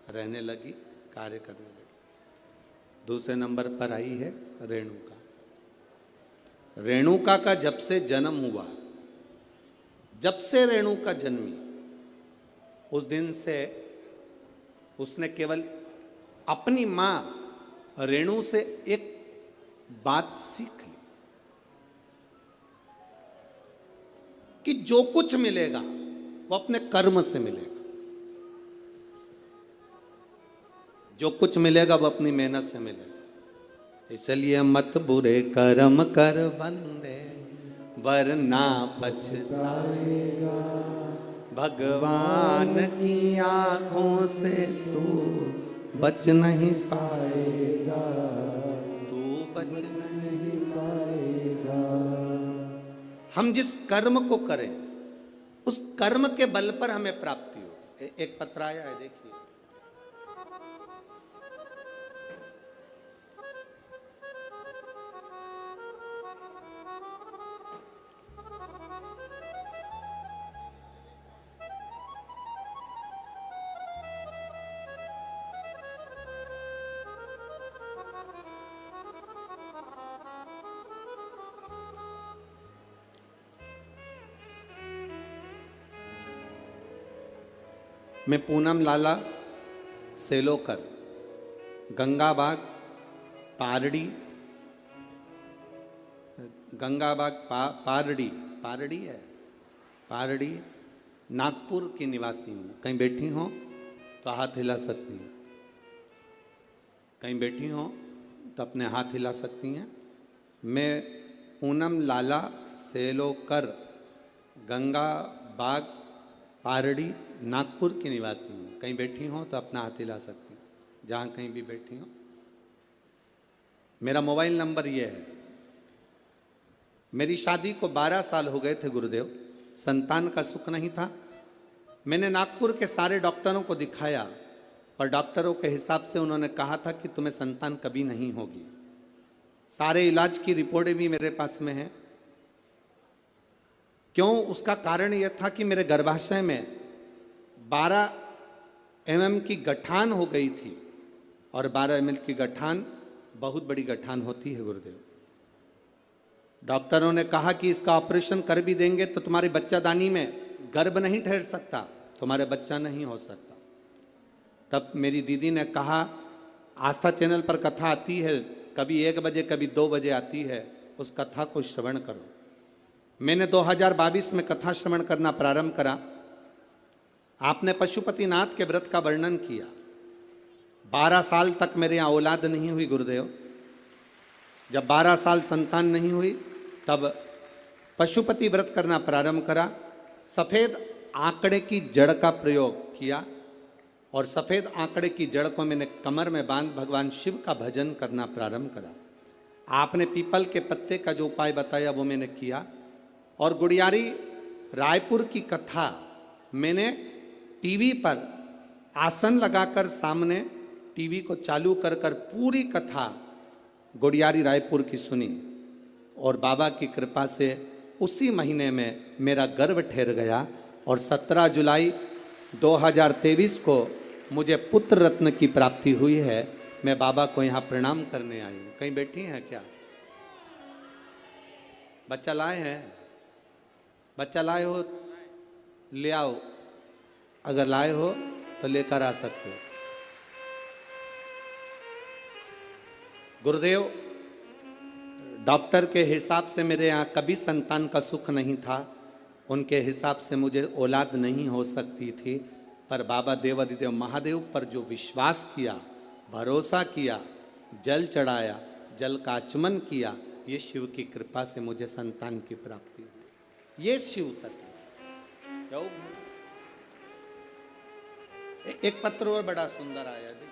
रहने लगी, कार्य करने लगी। दूसरे नंबर पर आई है रेणुका। रेणुका का जब से जन्म हुआ, जब से रेणुका जन्मी, उस दिन से उसने केवल अपनी मां रेणु से एक बात सीख ली कि जो कुछ मिलेगा वो अपने कर्म से मिलेगा, जो कुछ मिलेगा वो अपनी मेहनत से मिलेगा। इसलिए मत बुरे कर्म कर बंदे वरना पछताएगा, भगवान की आंखों से तू बच नहीं पाएगा, तू बच नहीं पाएगा। हम जिस कर्म को करें उस कर्म के बल पर हमें प्राप्ति हो। एक पत्र आया है, देखिए। मैं पूनम लाला सेलोकर, गंगाबाग पारड़ी, गंगाबाग पारड़ी है, पारड़ी नागपुर की निवासी हूँ। कहीं बैठी हो तो हाथ हिला सकती हैं, कहीं बैठी हो तो अपने हाथ हिला सकती हैं। मैं पूनम लाला सेलोकर, गंगाबाग पारड़ी नागपुर की निवासी हूँ। कहीं बैठी हो तो अपना हाथ हिला सकती हैं, जहाँ कहीं भी बैठी हो। मेरा मोबाइल नंबर ये है। मेरी शादी को 12 साल हो गए थे गुरुदेव, संतान का सुख नहीं था। मैंने नागपुर के सारे डॉक्टरों को दिखाया, पर डॉक्टरों के हिसाब से उन्होंने कहा था कि तुम्हें संतान कभी नहीं होगी। सारे इलाज की रिपोर्टें भी मेरे पास में हैं। क्यों? उसका कारण यह था कि मेरे गर्भाशय में 12 mm की गठान हो गई थी, और 12 mm की गठान बहुत बड़ी गठान होती है गुरुदेव। डॉक्टरों ने कहा कि इसका ऑपरेशन कर भी देंगे तो तुम्हारी बच्चादानी में गर्भ नहीं ठहर सकता, तुम्हारे बच्चा नहीं हो सकता। तब मेरी दीदी ने कहा, आस्था चैनल पर कथा आती है, कभी 1 बजे कभी 2 बजे आती है, उस कथा को श्रवण करो। मैंने 2022 में कथा श्रवण करना प्रारंभ करा। आपने पशुपतिनाथ के व्रत का वर्णन किया। 12 साल तक मेरे यहाँ औलाद नहीं हुई गुरुदेव। जब 12 साल संतान नहीं हुई तब पशुपति व्रत करना प्रारंभ करा। सफ़ेद आंकड़े की जड़ का प्रयोग किया, और सफ़ेद आंकड़े की जड़ को मैंने कमर में बांध भगवान शिव का भजन करना प्रारंभ करा। आपने पीपल के पत्ते का जो उपाय बताया वो मैंने किया, और गुड़ियारी रायपुर की कथा मैंने टीवी पर आसन लगाकर सामने टीवी को चालू कर पूरी कथा गुड़ियारी रायपुर की सुनी, और बाबा की कृपा से उसी महीने में मेरा गर्भ ठहर गया, और 17 जुलाई 2023 को मुझे पुत्र रत्न की प्राप्ति हुई है। मैं बाबा को यहाँ प्रणाम करने आई हूँ। कहीं बैठी हैं क्या? बच्चा लाए हैं? बच्चा लाए हो ले आओ, अगर लाए हो तो लेकर आ सकते हो। गुरुदेव, डॉक्टर के हिसाब से मेरे यहाँ कभी संतान का सुख नहीं था। उनके हिसाब से मुझे औलाद नहीं हो सकती थी, पर बाबा देवाधिदेव महादेव पर जो विश्वास किया, भरोसा किया, जल चढ़ाया, जल का आचमन किया, ये शिव की कृपा से मुझे संतान की प्राप्ति हुई। ये शिव तत्व। एक पत्र और बड़ा सुंदर आया, देखिए।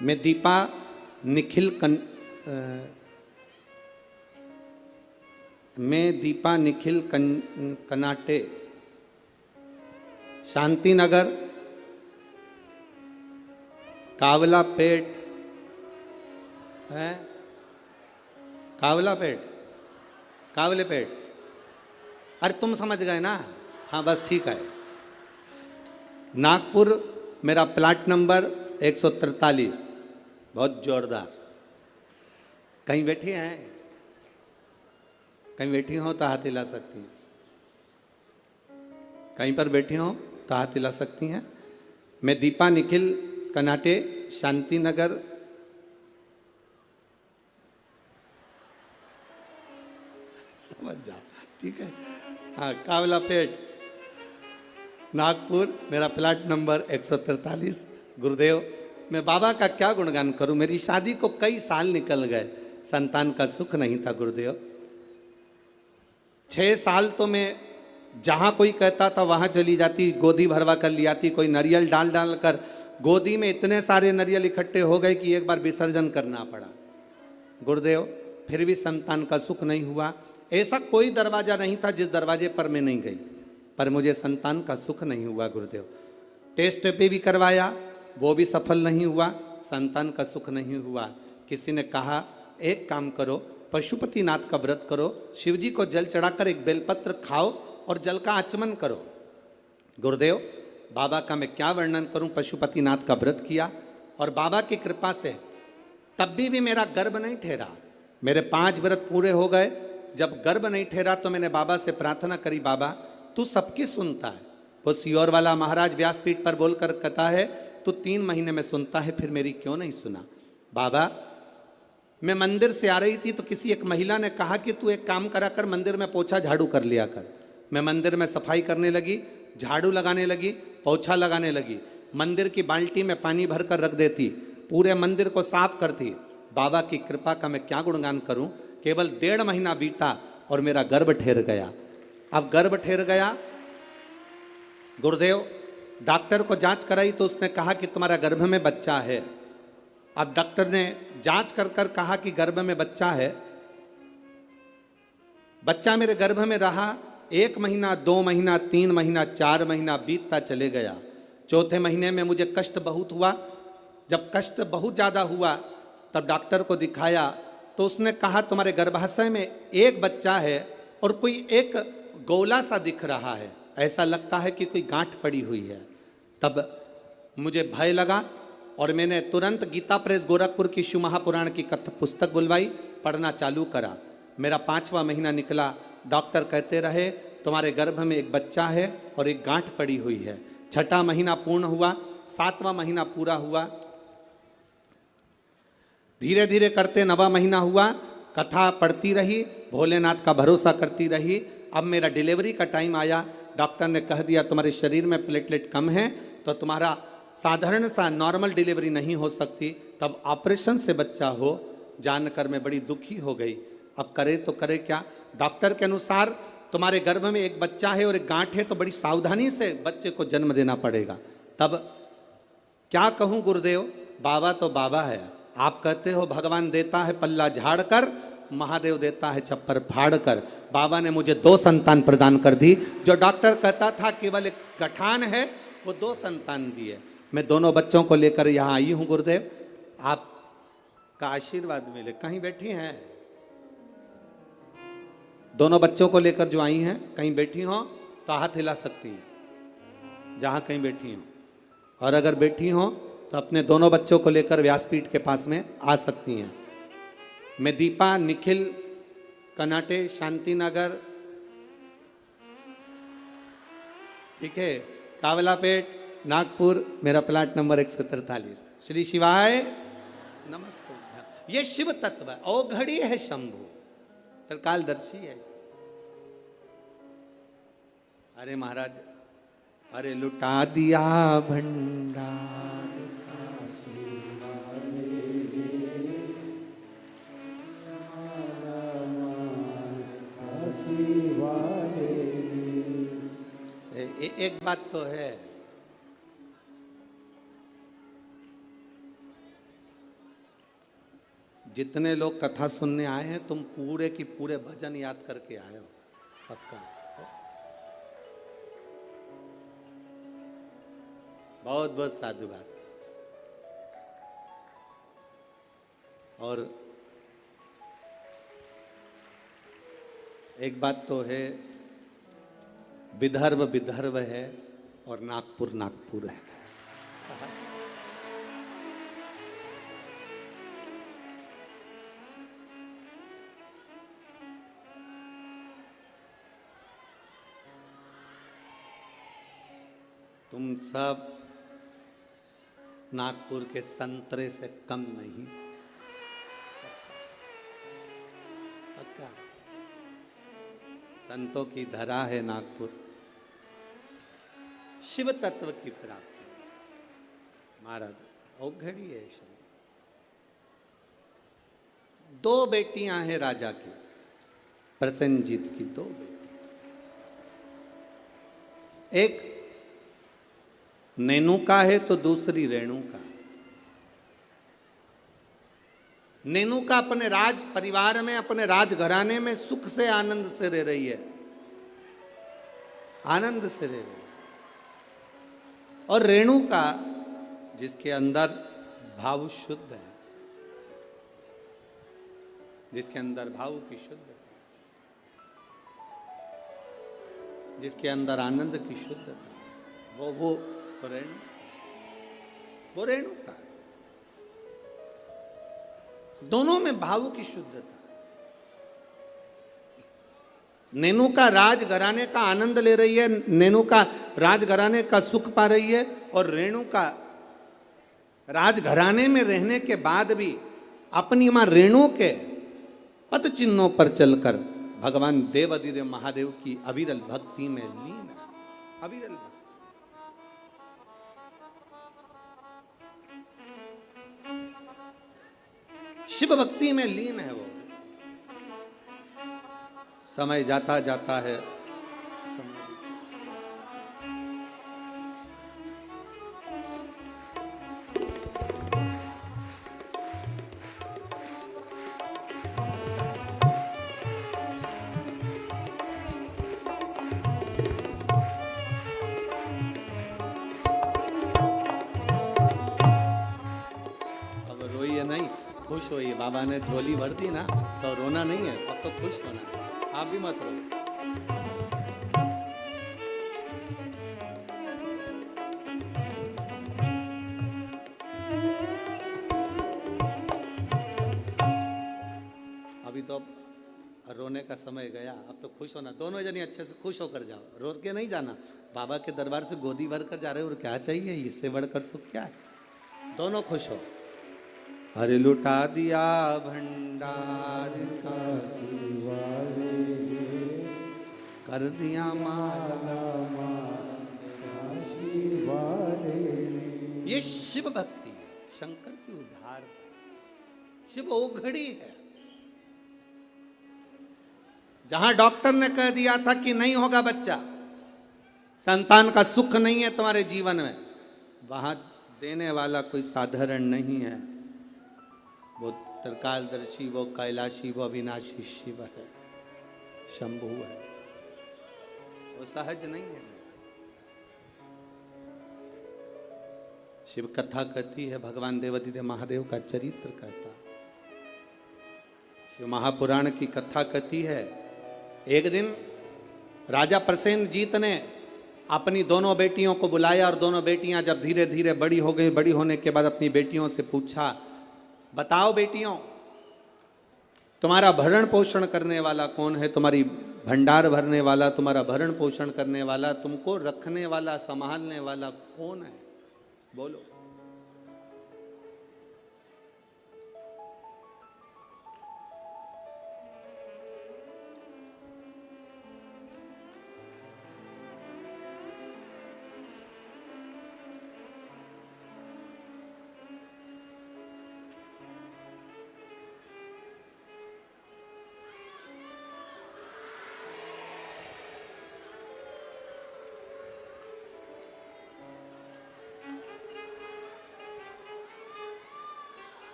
मैं दीपा निखिल कनाटे, शांति नगर कावला पेट है, कावला पेट, कावले पेट। अरे तुम समझ गए ना? हाँ बस ठीक है। नागपुर, मेरा प्लाट नंबर 143। बहुत जोरदार। कहीं बैठी हैं? कहीं बैठी हो तो हाथ हिला सकती हैं। कहीं पर बैठी हो तो हाथ हिला सकती हैं। मैं दीपा निखिल, कनाटे, शांति नगर। समझ जाओ, ठीक है। हाँ, कावला पेट, नागपुर, मेरा प्लाट नंबर 143। गुरुदेव, मैं बाबा का क्या गुणगान करूं? मेरी शादी को कई साल निकल गए, संतान का सुख नहीं था गुरुदेव। 6 साल तो मैं जहां कोई कहता था वहां चली जाती, गोदी भरवा कर ले आती। कोई नारियल डाल डाल कर गोदी में इतने सारे नारियल इकट्ठे हो गए कि एक बार विसर्जन करना पड़ा गुरुदेव। फिर भी संतान का सुख नहीं हुआ। ऐसा कोई दरवाजा नहीं था जिस दरवाजे पर मैं नहीं गई, पर मुझे संतान का सुख नहीं हुआ गुरुदेव। टेस्ट पे भी करवाया, वो भी सफल नहीं हुआ, संतान का सुख नहीं हुआ। किसी ने कहा एक काम करो, पशुपतिनाथ का व्रत करो, शिव जी को जल चढ़ाकर एक बेलपत्र खाओ और जल का आचमन करो। गुरुदेव, बाबा का मैं क्या वर्णन करूं। पशुपतिनाथ का व्रत किया और बाबा की कृपा से तब भी मेरा गर्भ नहीं ठहरा। मेरे 5 व्रत पूरे हो गए। जब गर्भ नहीं ठहरा तो मैंने बाबा से प्रार्थना करी, बाबा तू सबकी सुनता है। वो सियोर वाला महाराज व्यासपीठ पर बोलकर कहता है तू 3 महीने में सुनता है, फिर मेरी क्यों नहीं सुना? बाबा, मैं मंदिर से आ रही थी तो किसी एक महिला ने कहा कि तू एक काम करा कर, मंदिर में पोछा झाड़ू कर लिया कर। मैं मंदिर में सफाई करने लगी, झाड़ू लगाने लगी, पोछा लगाने लगी। मंदिर की बाल्टी में पानी भरकर रख देती, पूरे मंदिर को साफ करती। बाबा की कृपा का मैं क्या गुणगान करूं। केवल 1.5 महीना बीता और मेरा गर्भ ठहर गया। अब गर्भ ठहर गया गुरुदेव, डॉक्टर को जांच कराई तो उसने कहा कि तुम्हारा गर्भ में बच्चा है। अब डॉक्टर ने जांच कर कर कहा कि गर्भ में बच्चा है। बच्चा मेरे गर्भ में रहा 1 महीना, 2 महीना, 3 महीना, 4 महीना बीतता चले गया। 4थे महीने में मुझे कष्ट बहुत हुआ। जब कष्ट बहुत ज़्यादा हुआ तब डॉक्टर को दिखाया तो उसने कहा तुम्हारे गर्भाशय में एक बच्चा है और कोई एक गोला सा दिख रहा है, ऐसा लगता है कि कोई गांठ पड़ी हुई है। तब मुझे भय लगा और मैंने तुरंत गीता प्रेस गोरखपुर की शिव महापुराण की पुस्तक बुलवाई, पढ़ना चालू करा। मेरा 5वां महीना निकला। डॉक्टर कहते रहे तुम्हारे गर्भ में एक बच्चा है और एक गांठ पड़ी हुई है। 6ठा महीना पूर्ण हुआ, 7वां महीना पूरा हुआ। धीरे धीरे करते 9वां महीना हुआ। कथा पढ़ती रही, भोलेनाथ का भरोसा करती रही। अब मेरा डिलीवरी का टाइम आया। डॉक्टर ने कह दिया तुम्हारे शरीर में प्लेटलेट कम है तो तुम्हारा साधारण सा नॉर्मल डिलीवरी नहीं हो सकती, तब ऑपरेशन से बच्चा हो। जानकर मैं बड़ी दुखी हो गई। अब करे तो करे क्या? डॉक्टर के अनुसार तुम्हारे गर्भ में एक बच्चा है और एक गांठ है, तो बड़ी सावधानी से बच्चे को जन्म देना पड़ेगा। तब क्या कहूँ गुरुदेव, बाबा तो बाबा है। आप कहते हो भगवान देता है पल्ला झाड़ कर, महादेव देता है छप्पर फाड़ कर। बाबा ने मुझे 2 संतान प्रदान कर दी। जो डॉक्टर कहता था केवल एक गठान है, वो 2 संतान दिए। मैं दोनों बच्चों को लेकर यहाँ आई हूँ गुरुदेव, आपका आशीर्वाद मिले। कहीं बैठी हैं? दोनों बच्चों को लेकर जो आई हैं, कहीं बैठी हो तो हाथ हिला सकती हैं जहाँ कहीं बैठी हो। और अगर बैठी हो तो अपने दोनों बच्चों को लेकर व्यासपीठ के पास में आ सकती हैं। मैं दीपा निखिल, कनाटे, शांति नगर, ठीक है, कावलापेट, नागपुर, मेरा प्लाट नंबर 143। श्री शिवाय नमस्ते। ये शिव तत्व है, औघड़ी है शंभु, त्रिकालदर्शी है। अरे महाराज, अरे लुटा दिया भंडार, एक बात तो है, जितने लोग कथा सुनने आए हैं तुम पूरे की पूरे भजन याद करके आए हो, पक्का। बहुत बहुत साधुवाद। और एक बात तो है, विदर्भ विदर्भ है और नागपुर नागपुर है। तुम सब नागपुर के संतरे से कम नहीं। पक्का संतों की धरा है नागपुर। शिव तत्व की प्राप्ति महाराज औघड़ी है। दो बेटियां हैं राजा की, प्रसेनजीत की दो बेटियां। एक नेनुका है तो दूसरी रेणुका। नेनुका अपने राज परिवार में, अपने राजघराने में सुख से आनंद से रह रही है, आनंद से रह रही है। और रेणुका जिसके अंदर भाव शुद्ध है, जिसके अंदर भाव की शुद्धता, जिसके अंदर आनंद की शुद्धता, वो रेणुका है। दोनों में भाव की शुद्धता। नेनुका राजघराने का आनंद ले रही है, नेनुका राजघराने का सुख पा रही है, और रेणुका राजघराने में रहने के बाद भी अपनी मां रेणु के पद चिन्हों पर चलकर भगवान देवाधिदेव महादेव की अविरल भक्ति में लीन है। अविरल भक्ति, शिव भक्ति में लीन है वो। समय जाता जाता है, अब रोइए नहीं, खुश होइए। बाबा ने झोली भर दी ना, तो रोना नहीं है, अब तो खुश होना है। आप भी मत रो। अभी तो रोने का समय गया, अब तो खुश होना। दोनों जने अच्छे से खुश होकर जाओ, रो के नहीं जाना। बाबा के दरबार से गोदी भर कर जा रहे हो, और क्या चाहिए, इससे बढ़कर सुख क्या है। दोनों खुश हो। हरे लुटा दिया भंडार का कर दिया माला, ये शिव भक्ति है, शंकर की उद्धार। शिव ओघड़ी है। जहां डॉक्टर ने कह दिया था कि नहीं होगा बच्चा, संतान का सुख नहीं है तुम्हारे जीवन में, वहां देने वाला कोई साधारण नहीं है। वो त्रिकालदर्शी, वो कैलाशी, वो अविनाशी शिव है, शंभु है। वो सहज नहीं है। शिव कथा कहती है, भगवान देवाधिदेव महादेव का चरित्र कहता। शिव महापुराण की कथा कहती है, एक दिन राजा प्रसेनजीत ने अपनी दोनों बेटियों को बुलाया, और दोनों बेटियां जब धीरे धीरे बड़ी हो गई, बड़ी होने के बाद अपनी बेटियों से पूछा, बताओ बेटियों, तुम्हारा भरण पोषण करने वाला कौन है, तुम्हारी भंडार भरने वाला, तुम्हारा भरण पोषण करने वाला, तुमको रखने वाला, संभालने वाला कौन है, बोलो।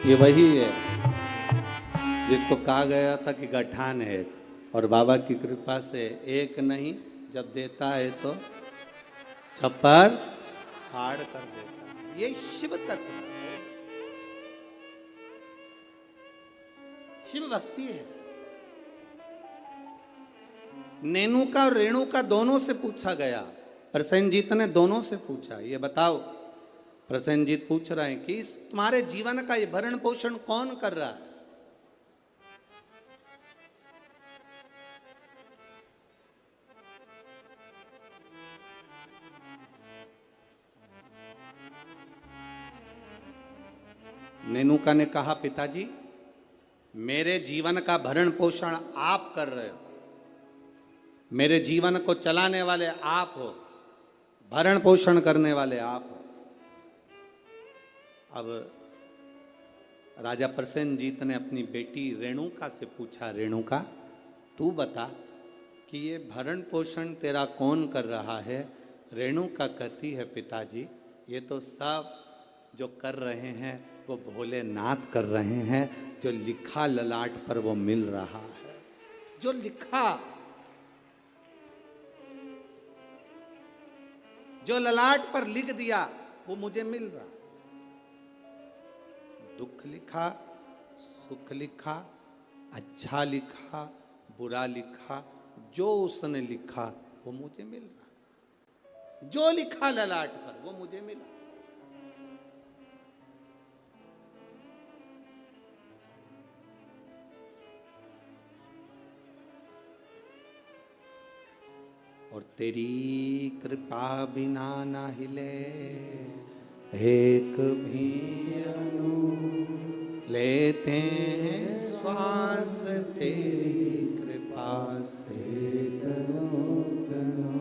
ये वही है जिसको कहा गया था कि गठान है, और बाबा की कृपा से एक नहीं, जब देता है तो छप्पर फाड़ कर देता है। ये शिव तत्व, शिव भक्ति है। नेनुका और रेणुका दोनों से पूछा गया, प्रसेनजीत ने दोनों से पूछा, ये बताओ। प्रसेनजीत पूछ रहे हैं कि इस तुम्हारे जीवन का ये भरण पोषण कौन कर रहा है? नेनुका ने कहा, पिताजी मेरे जीवन का भरण पोषण आप कर रहे हो, मेरे जीवन को चलाने वाले आप हो, भरण पोषण करने वाले आप हो। अब राजा प्रसेनजीत ने अपनी बेटी रेणुका से पूछा, रेणुका तू बता कि ये भरण पोषण तेरा कौन कर रहा है? रेणुका कहती है, पिताजी ये तो सब जो कर रहे हैं वो भोलेनाथ कर रहे हैं, जो लिखा ललाट पर वो मिल रहा है, जो लिखा, जो ललाट पर लिख दिया वो मुझे मिल रहा। दुख लिखा, सुख लिखा, अच्छा लिखा, बुरा लिखा, जो उसने लिखा वो मुझे मिल रहा। जो लिखा ललाट पर वो मुझे मिला। और तेरी कृपा बिना ना हिले एक भी अणु, लेते हैं श्वास तेरी कृपा से तनो तनो।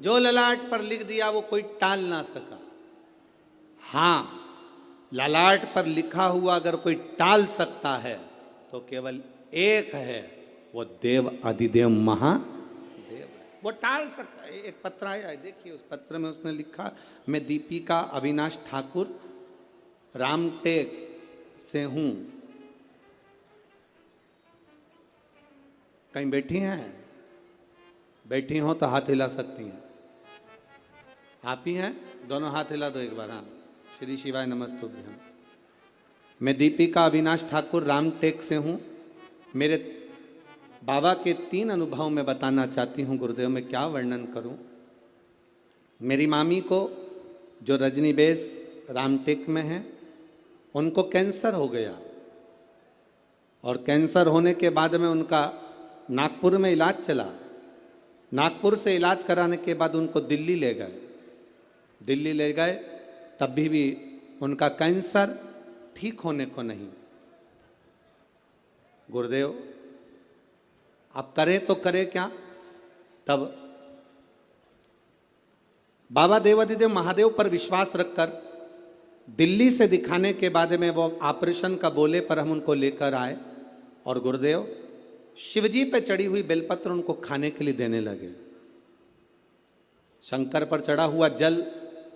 जो ललाट पर लिख दिया वो कोई टाल ना सका। हाँ, ललाट पर लिखा हुआ अगर कोई टाल सकता है तो केवल एक है, वो देव अधिदेव महादेव है, वो टाल सकता है। एक पत्र आया है, देखिए उस पत्र में उसने लिखा, मैं दीपिका अविनाश ठाकुर रामटेक से हूं। कहीं बैठी हैं? बैठी हो तो हाथ हिला सकती हैं। आप ही हैं? दोनों हाथ हिला दो एक बार। हाँ, श्री शिवाय नमस्तुभ्यम। मैं दीपिका अविनाश ठाकुर रामटेक से हूं। मेरे बाबा के 3 अनुभव मैं बताना चाहती हूँ गुरुदेव, मैं क्या वर्णन करूँ। मेरी मामी को जो रजनीबेस रामटेक में है, उनको कैंसर हो गया, और कैंसर होने के बाद में उनका नागपुर में इलाज चला। नागपुर से इलाज कराने के बाद उनको दिल्ली ले गए। दिल्ली ले गए तब भी उनका कैंसर ठीक होने को नहीं। गुरुदेव अब करें तो करें क्या? तब बाबा देवाधिदेव महादेव पर विश्वास रखकर दिल्ली से दिखाने के बाद में वो ऑपरेशन का बोले पर हम उनको लेकर आए, और गुरुदेव शिवजी पे चढ़ी हुई बेलपत्र उनको खाने के लिए देने लगे। शंकर पर चढ़ा हुआ जल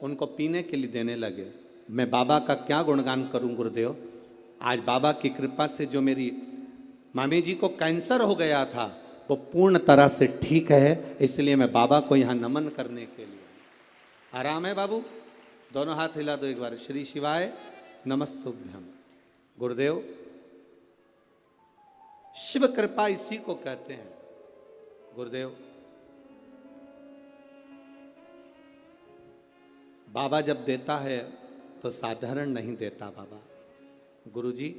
उनको पीने के लिए देने लगे। मैं बाबा का क्या गुणगान करूं गुरुदेव। आज बाबा की कृपा से जो मेरी मामी जी को कैंसर हो गया था वो पूर्ण तरह से ठीक है, इसलिए मैं बाबा को यहाँ नमन करने के लिए। आराम है बाबू? दोनों हाथ हिला दो एक बार। श्री शिवाय नमस्तुभ्यम। गुरुदेव शिव कृपा इसी को कहते हैं। गुरुदेव बाबा जब देता है तो साधारण नहीं देता बाबा। गुरुजी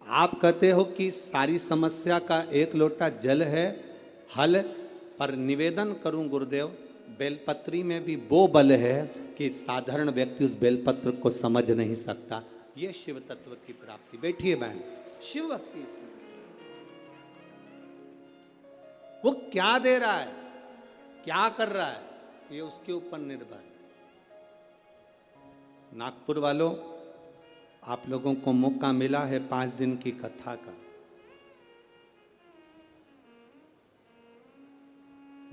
आप कहते हो कि सारी समस्या का एक लोटा जल है हल, पर निवेदन करूं गुरुदेव, बेलपत्री में भी वो बल है कि साधारण व्यक्ति उस बेलपत्र को समझ नहीं सकता। ये शिव तत्व की प्राप्ति। बैठिए बहन। शिव भक्ति वो क्या दे रहा है, क्या कर रहा है, ये उसके ऊपर निर्भर है। नागपुर वालों, आप लोगों को मौका मिला है 5 दिन की कथा का।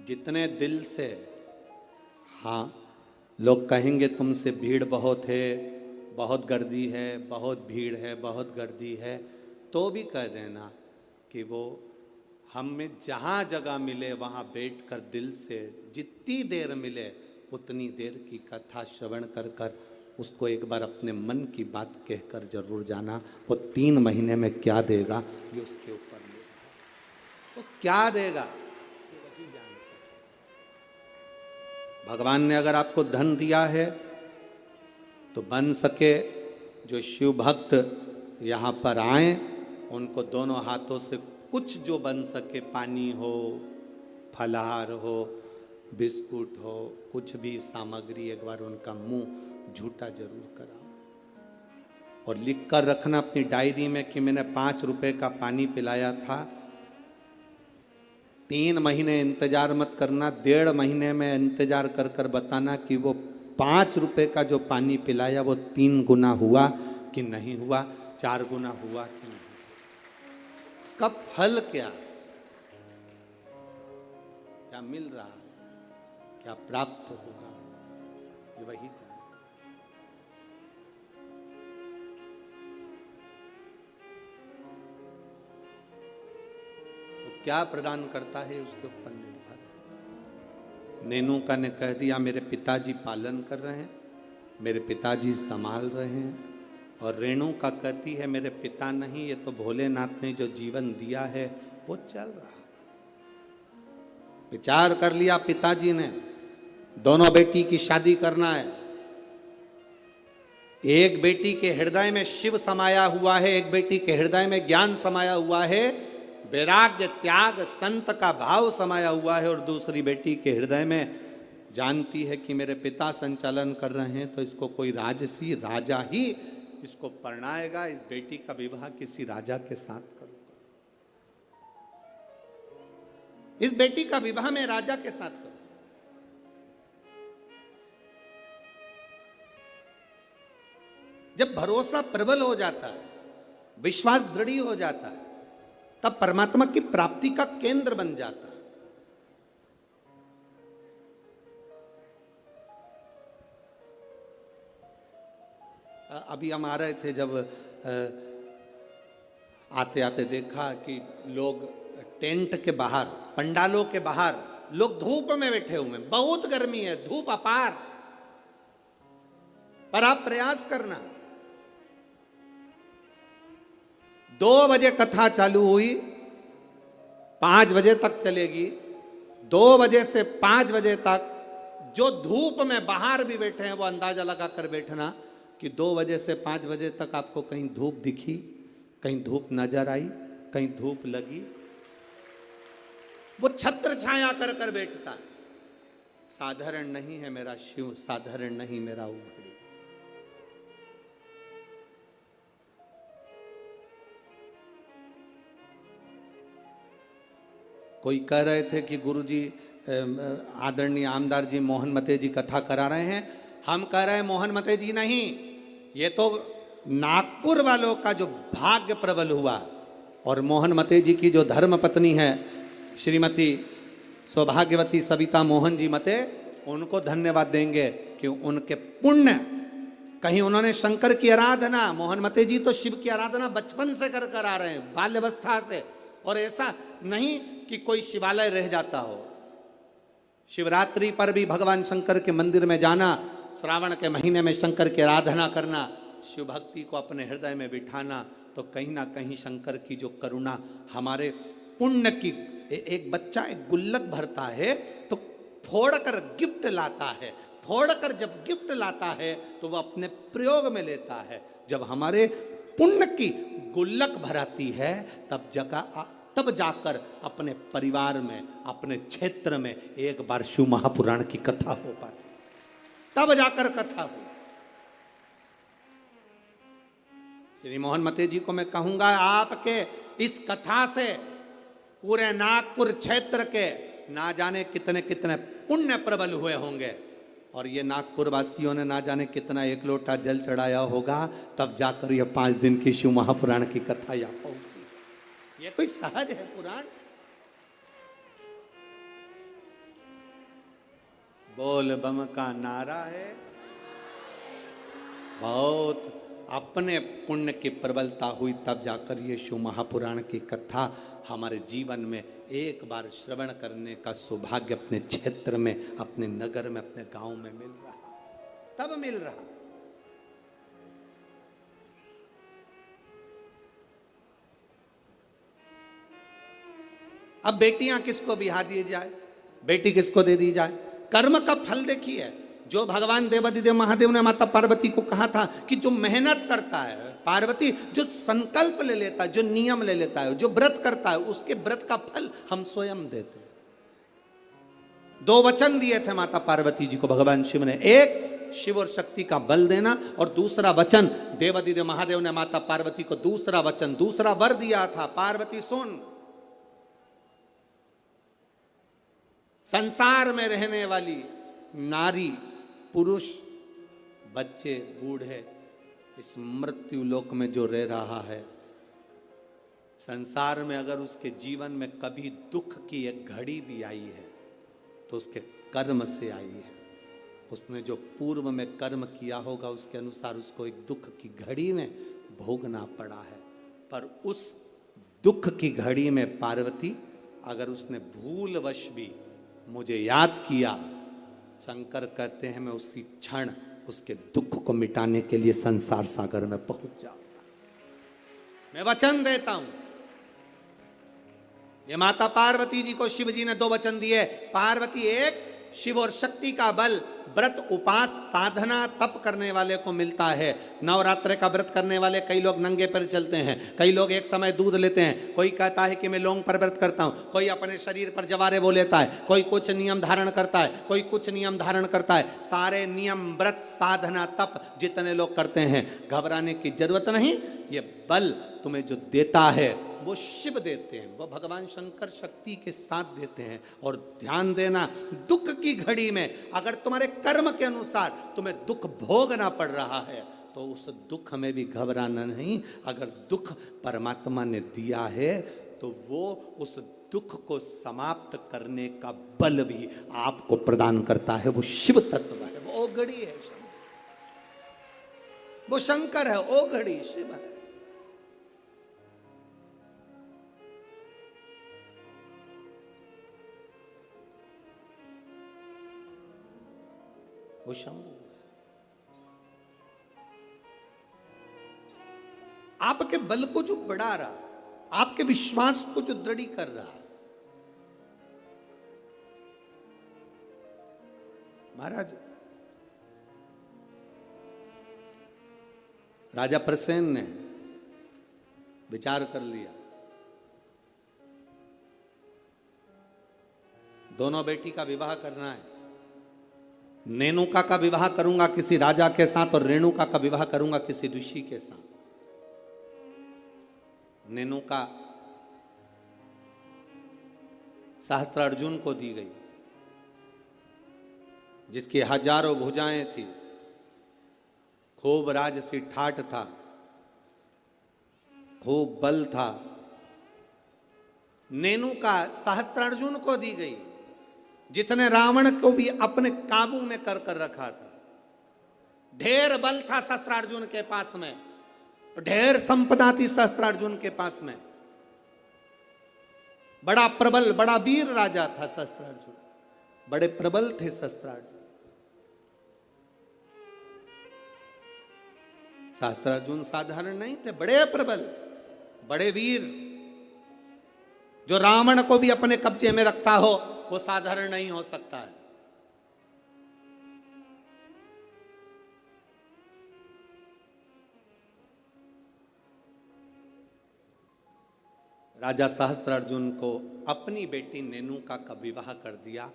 जितने दिल से, हाँ लोग कहेंगे तुमसे भीड़ बहुत है, बहुत गर्दी है, बहुत भीड़ है, बहुत गर्दी है, तो भी कह देना कि वो हमें जहाँ जगह मिले वहाँ बैठकर दिल से जितनी देर मिले उतनी देर की कथा श्रवण कर कर उसको एक बार अपने मन की बात कहकर जरूर जाना। वो 3 महीने में क्या देगा ये उसके ऊपर निर्भर। वो क्या देगा ये वही जान सकता। भगवान ने अगर आपको धन दिया है तो बन सके जो शिव भक्त यहाँ पर आए उनको दोनों हाथों से कुछ जो बन सके, पानी हो, फलाहार हो, बिस्कुट हो, कुछ भी सामग्री, एक बार उनका मुंह झूठा जरूर कराओ और लिख कर रखना अपनी डायरी में कि मैंने 5 रुपए का पानी पिलाया था। 3 महीने इंतजार मत करना, 1.5 महीने में इंतजार कर कर बताना कि वो 5 रुपए का जो पानी पिलाया वो 3 गुना हुआ कि नहीं हुआ, 4 गुना हुआ कि नहीं। उसका फल क्या मिल रहा है, क्या प्राप्त होगा, ये वही जाने। तो क्या प्रदान करता है उसके ऊपर निर्भर है। नेनुका ने कह दिया मेरे पिताजी पालन कर रहे हैं, मेरे पिताजी संभाल रहे हैं, और रेणुका कहती है मेरे पिता नहीं, ये तो भोलेनाथ ने जो जीवन दिया है वो चल रहा है। विचार कर लिया पिताजी ने, दोनों बेटी की शादी करना है। एक बेटी के हृदय में शिव समाया हुआ है, एक बेटी के हृदय में ज्ञान समाया हुआ है, वैराग्य त्याग संत का भाव समाया हुआ है, और दूसरी बेटी के हृदय में जानती है कि मेरे पिता संचालन कर रहे हैं तो इसको कोई राजसी राजा ही इसको परणाएगा, इस बेटी का विवाह किसी राजा के साथ करूंगा, इस बेटी का विवाह मैं राजा के साथ करूंगा। जब भरोसा प्रबल हो जाता है, विश्वास दृढ़ हो जाता है, तब परमात्मा की प्राप्ति का केंद्र बन जाता है। अभी हम आ रहे थे, जब आते आते देखा कि लोग टेंट के बाहर, पंडालों के बाहर लोग धूप में बैठे हुए हैं। बहुत गर्मी है, धूप अपार, पर आप प्रयास करना। 2 बजे कथा चालू हुई, 5 बजे तक चलेगी। 2 बजे से 5 बजे तक जो धूप में बाहर भी बैठे हैं वो अंदाजा लगा कर बैठना कि 2 बजे से 5 बजे तक आपको कहीं धूप दिखी, कहीं धूप नजर आई, कहीं धूप लगी। वो छत्र छाया कर कर बैठता है। साधारण नहीं है मेरा शिव, साधारण नहीं मेरा उघड़ी। कोई कह रहे थे कि गुरुजी, आदरणीय आमदार जी मोहन मते जी कथा करा रहे हैं। हम कह रहे हैं मोहन मते जी नहीं, ये तो नागपुर वालों का जो भाग्य प्रबल हुआ, और मोहन मते जी की जो धर्म पत्नी है श्रीमती सौभाग्यवती सविता मोहन जी मते, उनको धन्यवाद देंगे कि उनके पुण्य, कहीं उन्होंने शंकर की आराधना, मोहन मते जी तो शिव की आराधना बचपन से कर कर आ रहे हैं, बाल्यावस्था से, और ऐसा नहीं कि कोई शिवालय रह जाता हो। शिवरात्रि पर भी भगवान शंकर के मंदिर में जाना, श्रावण के महीने में शंकर की आराधना करना, शिव भक्ति को अपने हृदय में बिठाना, तो कहीं ना कहीं शंकर की जो करुणा हमारे पुण्य की। एक बच्चा एक गुल्लक भरता है तो फोड़कर गिफ्ट लाता है, फोड़कर जब गिफ्ट लाता है तो वह अपने प्रयोग में लेता है। जब हमारे पुण्य की गुल्लक भराती है तब जाकर अपने परिवार में, अपने क्षेत्र में एक बार शिव महापुराण की कथा हो पाती, तब जाकर कथा हो। श्री मोहन मते जी को मैं कहूंगा, आपके इस कथा से पूरे नागपुर क्षेत्र के ना जाने कितने कितने पुण्य प्रबल हुए होंगे, और ये नागपुर वासियों ने ना जाने कितना 1 लोटा जल चढ़ाया होगा, तब जाकर ये 5 दिन की शिव महापुराण की कथा यहाँ पहुंची। ये कोई सहज है पुराण? बोल बम का नारा है, बहुत अपने पुण्य की प्रबलता हुई तब जाकर ये शिव महापुराण की कथा हमारे जीवन में एक बार श्रवण करने का सौभाग्य अपने क्षेत्र में, अपने नगर में, अपने गांव में मिल रहा, तब मिल रहा। अब बेटियां किसको बिहा दी जाए, बेटी किसको दे दी जाए? कर्म का फल देखिए। जो भगवान देवादिदेव महादेव ने माता पार्वती को कहा था कि जो मेहनत करता है, पार्वती जो संकल्प ले लेता है, जो नियम ले लेता है, जो व्रत करता है, उसके व्रत का फल हम स्वयं देते हैं। 2 वचन दिए थे माता पार्वती जी को भगवान शिव ने, एक शिव और शक्ति का बल देना, और दूसरा वचन देवादिदेव महादेव ने माता पार्वती को दूसरा वचन, दूसरा वर दिया था, पार्वती सुन, संसार में रहने वाली नारी, पुरुष, बच्चे, बूढ़े, इस मृत्यु लोक में जो रह रहा है, संसार में अगर उसके जीवन में कभी दुख की एक घड़ी भी आई है तो उसके कर्म से आई है। उसने जो पूर्व में कर्म किया होगा उसके अनुसार उसको एक दुख की घड़ी में भोगना पड़ा है। पर उस दुख की घड़ी में पार्वती, अगर उसने भूलवश भी मुझे याद किया, शंकर कहते हैं मैं उसी क्षण उसके दुख को मिटाने के लिए संसार सागर में पहुंच जाऊंगा। मैं वचन देता हूं। ये माता पार्वती जी को शिव जी ने 2 वचन दिए। पार्वती, एक शिव और शक्ति का बल व्रत, उपास, साधना, तप करने वाले को मिलता है। नवरात्र का व्रत करने वाले कई लोग नंगे पैर चलते हैं, कई लोग एक समय दूध लेते हैं, कोई कहता है कि मैं लौंग पर व्रत करता हूं, कोई अपने शरीर पर जवारे बो लेता है, कोई कुछ नियम धारण करता है, कोई कुछ नियम धारण करता है। सारे नियम, व्रत, साधना, तप जितने लोग करते हैं, घबराने की जरूरत नहीं। ये बल तुम्हें जो देता है वो शिव देते हैं, वो भगवान शंकर शक्ति के साथ देते हैं। और ध्यान देना, दुख की घड़ी में अगर तुम्हारे कर्म के अनुसार तुम्हें दुख भोगना पड़ रहा है तो उस दुख में भी घबराना नहीं। अगर दुख परमात्मा ने दिया है तो वो उस दुख को समाप्त करने का बल भी आपको प्रदान करता है। वो शिव तत्व है, वो ओघड़ी है, वो शंकर है, ओघड़ी शिव है। वो शंभु आपके बल को जो बढ़ा रहा, आपके विश्वास को जो दृढ़ कर रहा। महाराज, राजा प्रसेन ने विचार कर लिया, दोनों बेटी का विवाह करना है। नेनुका का विवाह करूंगा किसी राजा के साथ और रेणुका का विवाह करूंगा किसी ऋषि के साथ। नेनुका सहस्त्रार्जुन को दी गई, जिसकी हजारों भुजाएं थी, खूब राजसी ठाठ था, खूब बल था। नेनुका सहस्त्रार्जुन को दी गई, जितने रावण को भी अपने काबू में कर रखा था। ढेर बल था सहस्त्रार्जुन के पास में, ढेर संपदा थी सहस्त्रार्जुन के पास में। बड़ा प्रबल, बड़ा वीर राजा था सहस्त्रार्जुन, बड़े प्रबल थे सहस्त्रार्जुन। सहस्त्रार्जुन साधारण नहीं थे, बड़े प्रबल, बड़े वीर। जो रावण को भी अपने कब्जे में रखता हो वो साधारण नहीं हो सकता है। राजा सहस्त्रार्जुन को अपनी बेटी नेनुका का विवाह कर दिया।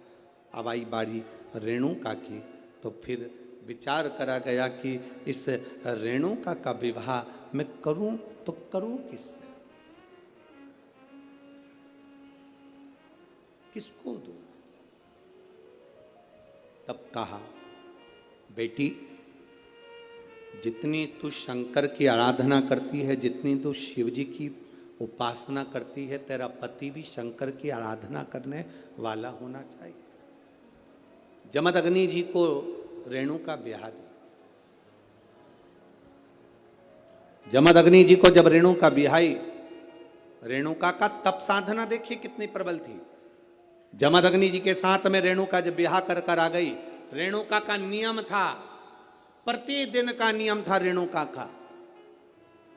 अब आई बारी रेणुका की, तो फिर विचार करा गया कि इस रेणुका का विवाह मैं करूं तो करूं किससे, किसको दूं? तब कहा, बेटी, जितनी तू शंकर की आराधना करती है, जितनी तू शिव जी की उपासना करती है, तेरा पति भी शंकर की आराधना करने वाला होना चाहिए। जमदग्नि जी को रेणुका ब्याह दी। जमदग्नि जी को जब रेणुका बिहाई, रेणुका का तप साधना देखिए कितनी प्रबल थी। जमदग्नि जी के साथ में रेणुका जब ब्याह कर कर आ गई, रेणुका का नियम था, प्रतिदिन का नियम था रेणुका का,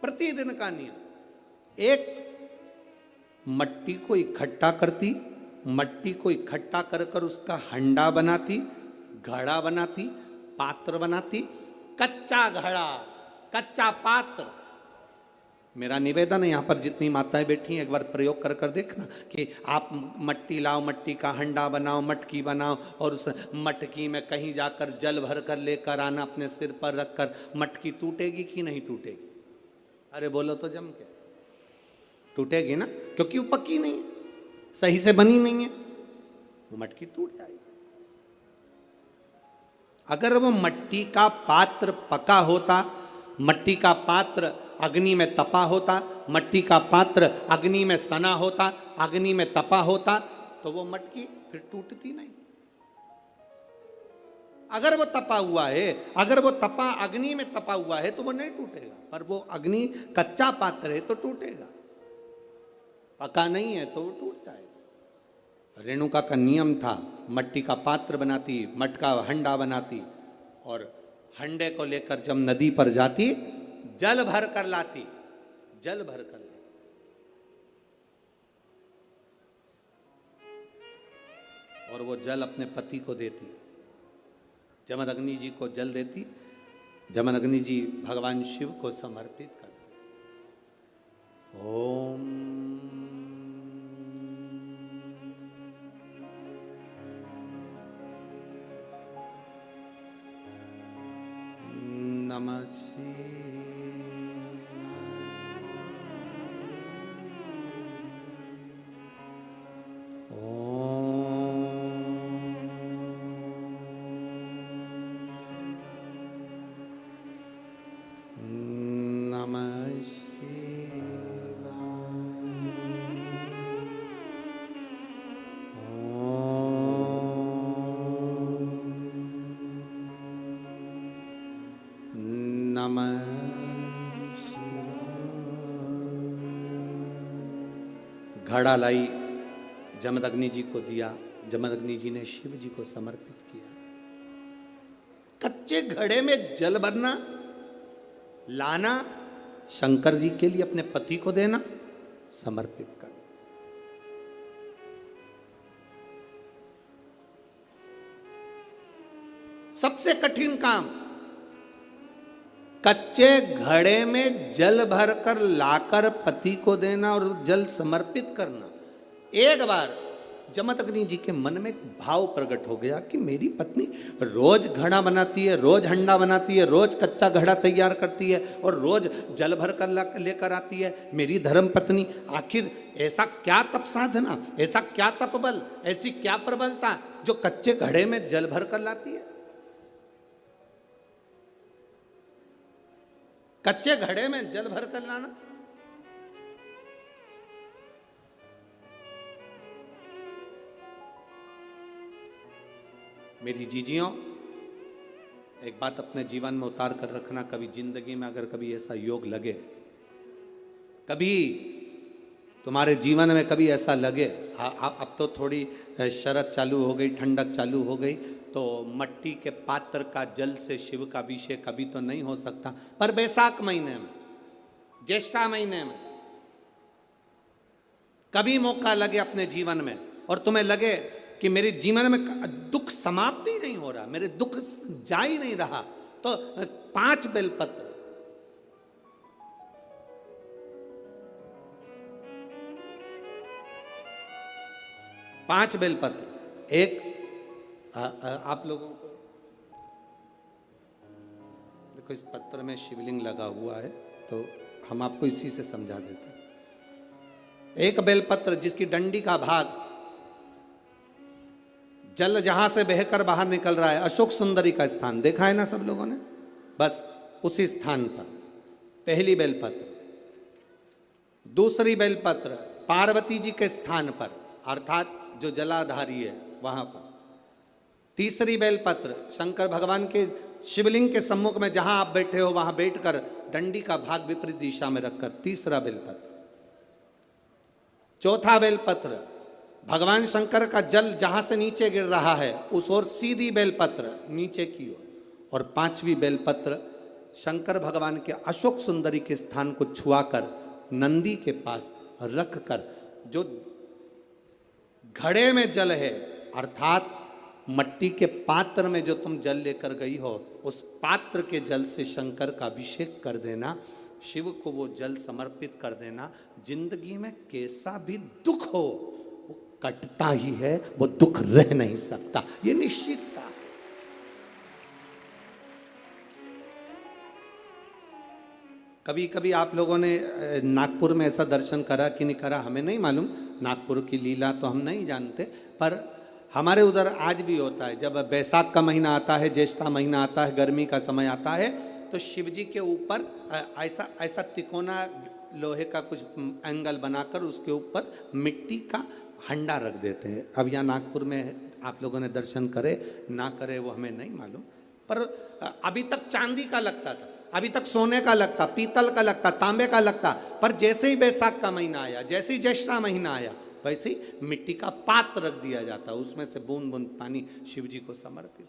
प्रतिदिन का नियम। एक मट्टी को इकट्ठा करती, मट्टी को इकट्ठा कर कर उसका हंडा बनाती, घड़ा बनाती, पात्र बनाती, कच्चा घड़ा, कच्चा पात्र। मेरा निवेदन है, यहां पर जितनी माताएं बैठी हैं एक बार प्रयोग कर कर देखना कि आप मट्टी लाओ, मट्टी का हंडा बनाओ, मटकी बनाओ और उस मटकी में कहीं जाकर जल भर कर लेकर आना, अपने सिर पर रखकर। मटकी टूटेगी कि नहीं टूटेगी? अरे बोलो तो जम के टूटेगी ना, क्योंकि वो पकी नहीं है, सही से बनी नहीं है, वो मटकी टूट जाएगी। अगर वो मट्टी का पात्र पका होता, मट्टी का पात्र अग्नि में तपा होता, मट्टी का पात्र अग्नि में सना होता, अग्नि में तपा होता, तो वो मटकी फिर टूटती नहीं। अगर वो तपा हुआ है, अगर वो तपा अग्नि में तपा हुआ है तो वो नहीं टूटेगा, पर वो अग्नि कच्चा पात्र है तो टूटेगा, पका नहीं है तो वो टूट जाएगा। रेणुका का नियम था, मट्टी का पात्र बनाती, मटका हंडा बनाती और हंडे को लेकर जब नदी पर जाती, जल भर कर लाती, जल भर कर लाती। और वो जल अपने पति को देती, जमदग्नि जी को जल देती। जमदग्नि जी भगवान शिव को समर्पित करते। ओम नमः शिवाय। घड़ा लाई, जमदग्नि जी को दिया, जमदग्नि जी ने शिव जी को समर्पित किया। कच्चे घड़े में जल भरना, लाना, शंकर जी के लिए अपने पति को देना, समर्पित करना। सबसे कठिन काम, कच्चे घड़े में जल भरकर लाकर पति को देना और जल समर्पित करना। एक बार जमदग्नि जी के मन में भाव प्रकट हो गया कि मेरी पत्नी रोज घड़ा बनाती है, रोज हंडा बनाती है, रोज कच्चा घड़ा तैयार करती है और रोज जल भर कर लेकर आती है। मेरी धर्म पत्नी, आखिर ऐसा क्या तप साधना, ऐसा क्या तप बल, ऐसी क्या प्रबलता जो कच्चे घड़े में जल भर कर लाती है? कच्चे घड़े में जल भर कर लाना। मेरी जीजियों, एक बात अपने जीवन में उतार कर रखना, कभी जिंदगी में अगर कभी ऐसा योग लगे, कभी तुम्हारे जीवन में कभी ऐसा लगे, अब तो थोड़ी शरद चालू हो गई, ठंडक चालू हो गई, तो मट्टी के पात्र का जल से शिव का अभिषेक कभी तो नहीं हो सकता, पर बैसाख महीने में, ज्येष्ठा महीने में कभी मौका लगे अपने जीवन में और तुम्हें लगे कि मेरे जीवन में दुख समाप्त ही नहीं हो रहा, मेरे दुख जा ही नहीं रहा, तो 5 बेलपत्र, 5 बेलपत्र, एक आप लोगों को देखो इस पत्र में शिवलिंग लगा हुआ है तो हम आपको इसी से समझा देते हैं। एक बेलपत्र जिसकी डंडी का भाग जल जहां से बहकर बाहर निकल रहा है, अशोक सुंदरी का स्थान देखा है ना सब लोगों ने, बस उसी स्थान पर पहली बेलपत्र। दूसरी बेलपत्र पार्वती जी के स्थान पर, अर्थात जो जलाधारी है वहां पर। तीसरी बेलपत्र शंकर भगवान के शिवलिंग के सम्मुख में जहां आप बैठे हो वहां बैठकर डंडी का भाग विपरीत दिशा में रखकर, तीसरा बेलपत्र। चौथा बेलपत्र, भगवान शंकर का जल जहां से नीचे गिर रहा है उस ओर सीधी बेलपत्र नीचे की ओर। और पांचवी बेलपत्र शंकर भगवान के अशोक सुंदरी के स्थान को छुआकर नंदी के पास रखकर, जो घड़े में जल है अर्थात मट्टी के पात्र में जो तुम जल लेकर गई हो उस पात्र के जल से शंकर का अभिषेक कर देना, शिव को वो जल समर्पित कर देना। जिंदगी में कैसा भी दुख हो वो कटता ही है, वो दुख रह नहीं सकता, ये निश्चित था। कभी कभी आप लोगों ने नागपुर में ऐसा दर्शन करा कि नहीं करा हमें नहीं मालूम, नागपुर की लीला तो हम नहीं जानते, पर हमारे उधर आज भी होता है। जब बैसाख का महीना आता है, ज्येष्ठा महीना आता है, गर्मी का समय आता है, तो शिव जी के ऊपर ऐसा ऐसा तिकोना लोहे का कुछ एंगल बनाकर उसके ऊपर मिट्टी का हंडा रख देते हैं। अब यहाँ नागपुर में आप लोगों ने दर्शन करे ना करे वो हमें नहीं मालूम, पर अभी तक चांदी का लगता था, अभी तक सोने का लगता, पीतल का लगता, तांबे का लगता, पर जैसे ही बैसाख का महीना आया, जैसे ही ज्येष्ठा महीना आया, वैसे ही मिट्टी का पात्र रख दिया जाता, उसमें से बूंद बूंद पानी शिव जी को समर्पित।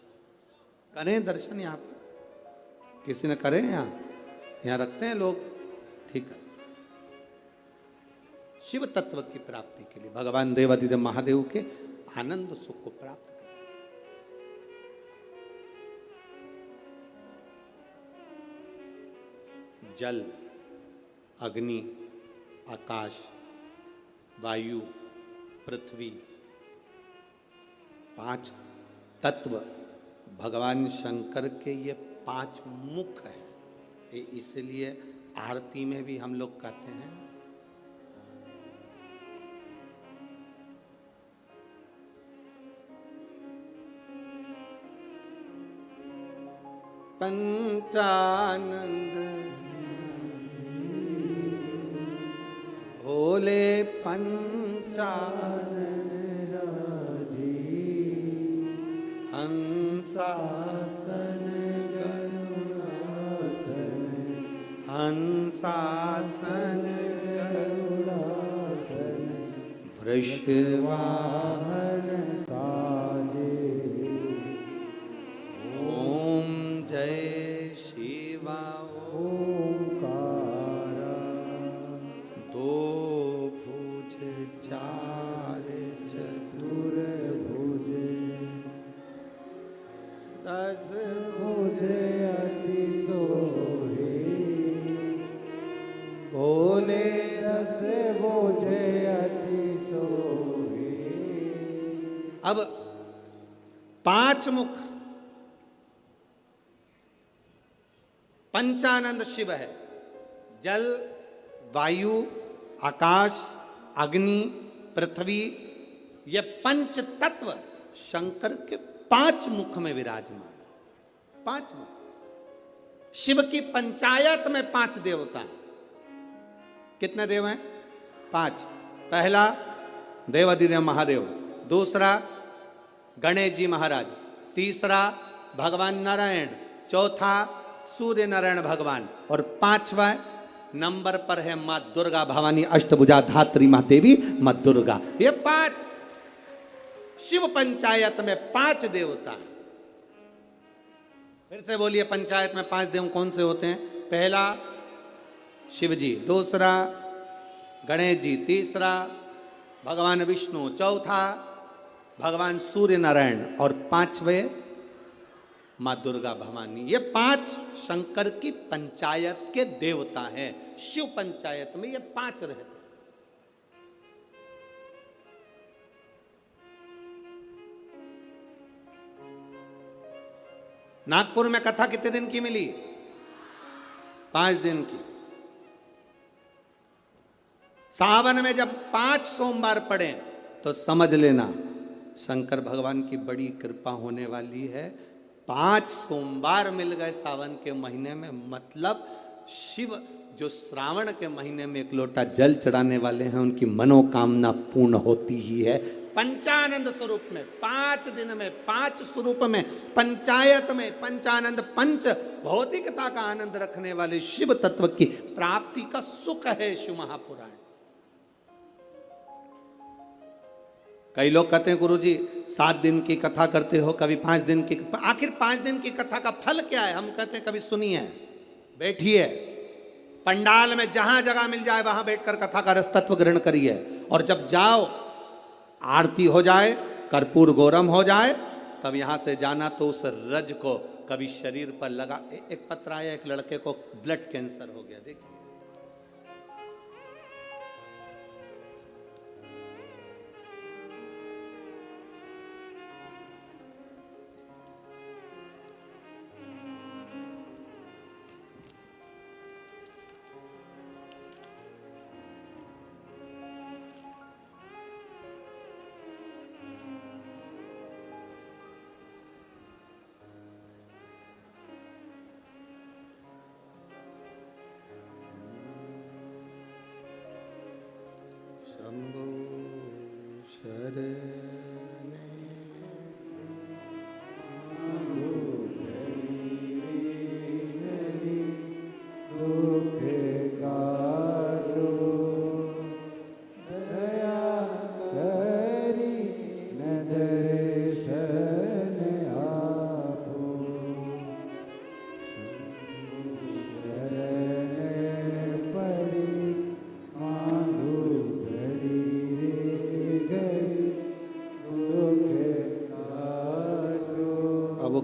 करें दर्शन यहाँ पर, किसी ने करे यहाँ रखते हैं लोग, ठीक है। शिव तत्व की प्राप्ति के लिए भगवान देवादिदेव महादेव के आनंद सुख को प्राप्त करें। जल, अग्नि, आकाश, वायु, पृथ्वी, पांच तत्व भगवान शंकर के ये पांच मुख है। इसलिए आरती में भी हम लोग कहते हैं पंचानंद भोले पंचानन हंसासन गरुड़ासन, हंसासन गरुड़ासन, वृषवाहन साजे। ओम जय शिवा ओंकारा, दो भुज चार चतुर्भुज, दस भुज अति सोहे, भोले दस भुज अति सोहे। अब पांच मुख पंचानंद शिव है। जल, वायु, आकाश, अग्नि, पृथ्वी, ये पंच तत्व शंकर के पांच मुख में विराजमान। पांच मुख। शिव की पंचायत में पांच देवता हैं। कितने देव हैं? पांच। पहला देवादिदेव महादेव, दूसरा गणेश जी महाराज, तीसरा भगवान नारायण, चौथा सूर्य नारायण भगवान, और पांचवा नंबर पर है मां दुर्गा भवानी अष्टभुजा धात्री मां देवी मां दुर्गा। ये पांच शिव पंचायत में पांच देवता। फिर से बोलिए, पंचायत में पांच देव कौन से होते हैं? पहला शिव जी, दूसरा गणेश जी, तीसरा भगवान विष्णु, चौथा भगवान सूर्य नारायण, और पांचवे मां दुर्गा भवानी। ये पांच शंकर की पंचायत के देवता हैं। शिव पंचायत में ये पांच रहते हैं। नागपुर में कथा कितने दिन की मिली? 5 दिन की। सावन में जब 5 सोमवार पड़े तो समझ लेना शंकर भगवान की बड़ी कृपा होने वाली है। 5 सोमवार मिल गए सावन के महीने में, मतलब शिव जो श्रावण के महीने में 1 लोटा जल चढ़ाने वाले हैं उनकी मनोकामना पूर्ण होती ही है। पंचानंद स्वरूप में, 5 दिन में, 5 स्वरूप में, पंचायत में, पंचानंद, पंच भौतिकता का आनंद रखने वाले शिव तत्व की प्राप्ति का सुख है शिव महापुराण। कई लोग कहते हैं गुरुजी 7 दिन की कथा करते हो, कभी 5 दिन की, आखिर 5 दिन की कथा का फल क्या है? हम कहते हैं कभी सुनिए, बैठिए, पंडाल में जहां जगह मिल जाए वहां बैठकर कथा का रस तत्व ग्रहण करिए, और जब जाओ आरती हो जाए, कर्पूर गौरम हो जाए, तब यहां से जाना तो उस रज को कभी शरीर पर लगा। एक पत्र आया, एक लड़के को ब्लड कैंसर हो गया, देखिए, शंभो शरण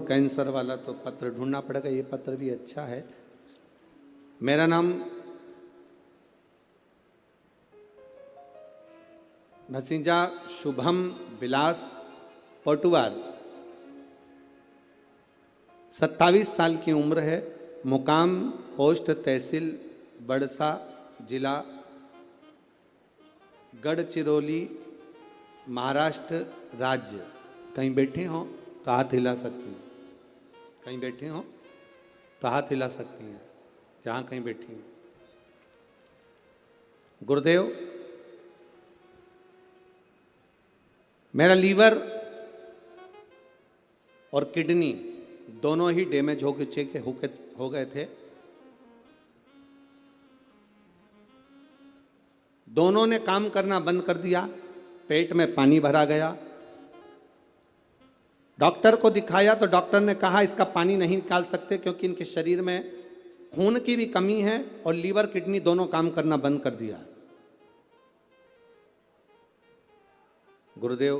कैंसर वाला तो पत्र ढूंढना पड़ेगा, ये पत्र भी अच्छा है। मेरा नाम भसीजा शुभम विलास पोटुवार, 27 साल की उम्र है, मुकाम पोस्ट तहसील बड़सा, जिला गढ़चिरौली, महाराष्ट्र राज्य। कहीं बैठे हो तो हाथ हिला सकती हैं, कहीं बैठे हो तो हाथ हिला सकती हैं, जहां कहीं बैठी हो। गुरुदेव, मेरा लीवर और किडनी दोनों ही डैमेज हो गए थे। दोनों ने काम करना बंद कर दिया, पेट में पानी भरा गया। डॉक्टर को दिखाया तो डॉक्टर ने कहा इसका पानी नहीं निकाल सकते क्योंकि इनके शरीर में खून की भी कमी है और लीवर किडनी दोनों काम करना बंद कर दिया। गुरुदेव,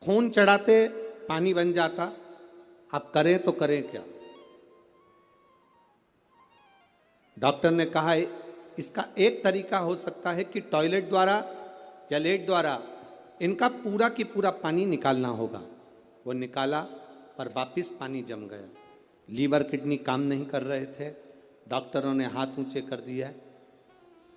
खून चढ़ाते पानी बन जाता, अब करें तो करें क्या? डॉक्टर ने कहा इसका एक तरीका हो सकता है कि टॉयलेट द्वारा या लेट द्वारा इनका पूरा की पूरा पानी निकालना होगा। वो निकाला पर वापिस पानी जम गया। लीवर किडनी काम नहीं कर रहे थे। डॉक्टरों ने हाथ ऊंचे कर दिया।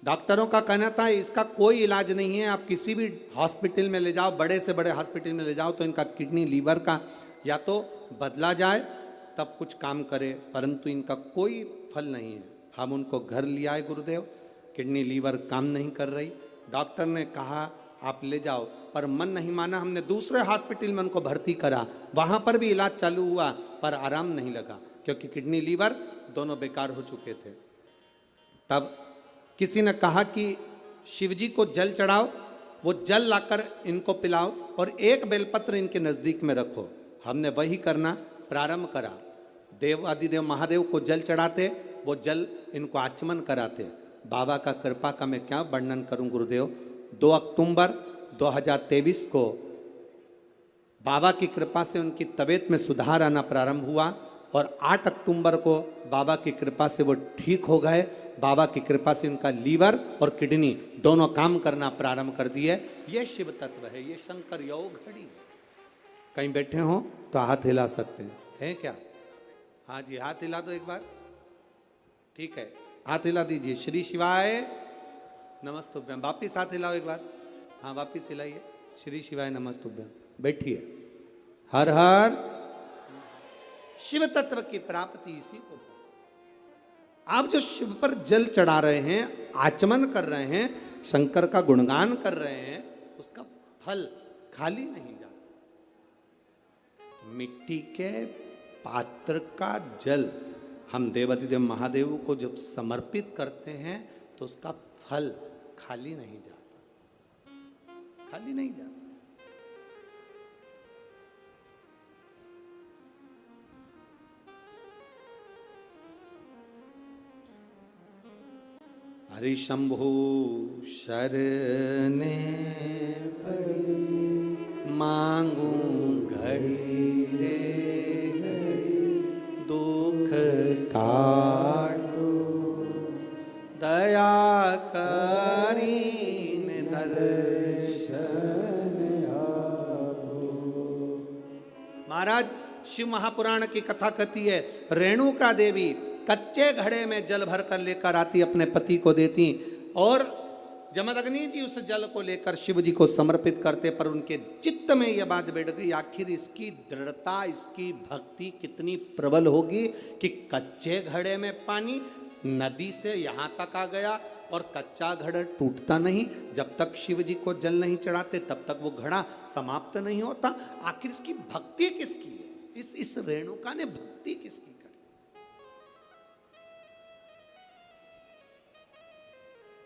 डॉक्टरों का कहना था इसका कोई इलाज नहीं है, आप किसी भी हॉस्पिटल में ले जाओ, बड़े से बड़े हॉस्पिटल में ले जाओ तो इनका किडनी लीवर का या तो बदला जाए तब कुछ काम करे, परंतु इनका कोई फल नहीं है। हम उनको घर ले आए गुरुदेव, किडनी लीवर काम नहीं कर रही। डॉक्टर ने कहा आप ले जाओ, पर मन नहीं माना। हमने दूसरे हॉस्पिटल में उनको भर्ती करा, वहाँ पर भी इलाज चालू हुआ पर आराम नहीं लगा क्योंकि किडनी लीवर दोनों बेकार हो चुके थे। तब किसी ने कहा कि शिवजी को जल चढ़ाओ, वो जल लाकर इनको पिलाओ और एक बेलपत्र इनके नज़दीक में रखो। हमने वही करना प्रारंभ करा। देवादिदेव महादेव को जल चढ़ाते, वो जल इनको आचमन कराते। बाबा का कृपा का मैं क्या वर्णन करूं गुरुदेव। 2 अक्टूबर 2023 को बाबा की कृपा से उनकी तबीयत में सुधार आना प्रारंभ हुआ और 8 अक्टूबर को बाबा की कृपा से वो ठीक हो गए। बाबा की कृपा से उनका लीवर और किडनी दोनों काम करना प्रारंभ कर दिए। ये शिव तत्व है, ये शंकर योग घड़ी। कहीं बैठे हो तो हाथ हिला सकते हैं क्या? हाँ जी, हाथ हिला दो एक बार। ठीक है, हाथ हिला दीजिए। श्री शिवाय नमस्तुभ्यम। वापिस हाथ हिलाओ एक बार। हाँ, वापिस हिलाइए। श्री शिवाय नमस्तुभ्यम। बैठिए। हर हर शिव तत्व की प्राप्ति इसी को। आप जो शिव पर जल चढ़ा रहे हैं, आचमन कर रहे हैं, शंकर का गुणगान कर रहे हैं, उसका फल खाली नहीं जाता। मिट्टी के पात्र का जल हम देवाधिदेव महादेव को जब समर्पित करते हैं तो उसका फल खाली नहीं जाता, खाली नहीं जाता। हरि शंभु शरणे पड़ी, मांगू घड़ी रे घड़ी, दुख काटो दया करीन दर्शन आपो। महाराज शिव महापुराण की कथा कहती है, रेणुका देवी कच्चे घड़े में जल भर कर लेकर आती, अपने पति को देती, और जमदग्नि जी उस जल को लेकर शिव जी को समर्पित करते। पर उनके चित्त में यह बात बैठ गई, आखिर इसकी दृढ़ता, इसकी भक्ति कितनी प्रबल होगी कि कच्चे घड़े में पानी नदी से यहाँ तक आ गया और कच्चा घड़ा टूटता नहीं। जब तक शिव जी को जल नहीं चढ़ाते तब तक वो घड़ा समाप्त नहीं होता। आखिर इसकी भक्ति किसकी है? इस रेणुका ने भक्ति किसकी?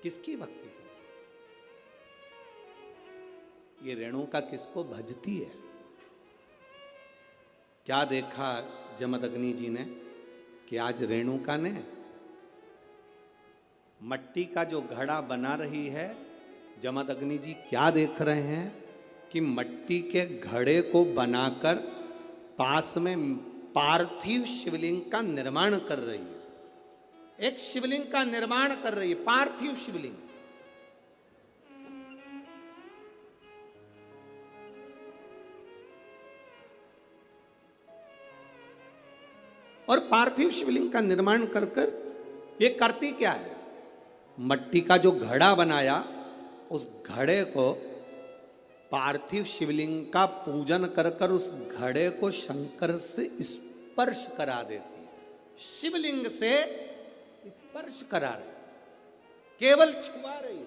किसकी भक्ति कर? ये रेणुका किसको भजती है? क्या देखा जमदग्नि जी ने कि आज रेणुका ने मट्टी का जो घड़ा बना रही है, जमदग्नि जी क्या देख रहे हैं कि मट्टी के घड़े को बनाकर पास में पार्थिव शिवलिंग का निर्माण कर रही है। एक शिवलिंग का निर्माण कर रही है, पार्थिव शिवलिंग। और पार्थिव शिवलिंग का निर्माण कर कर ये करती क्या है? मट्टी का जो घड़ा बनाया, उस घड़े को पार्थिव शिवलिंग का पूजन कर कर उस घड़े को शंकर से स्पर्श करा देती है। शिवलिंग से स्पर्श करा रही, केवल छुआ रही।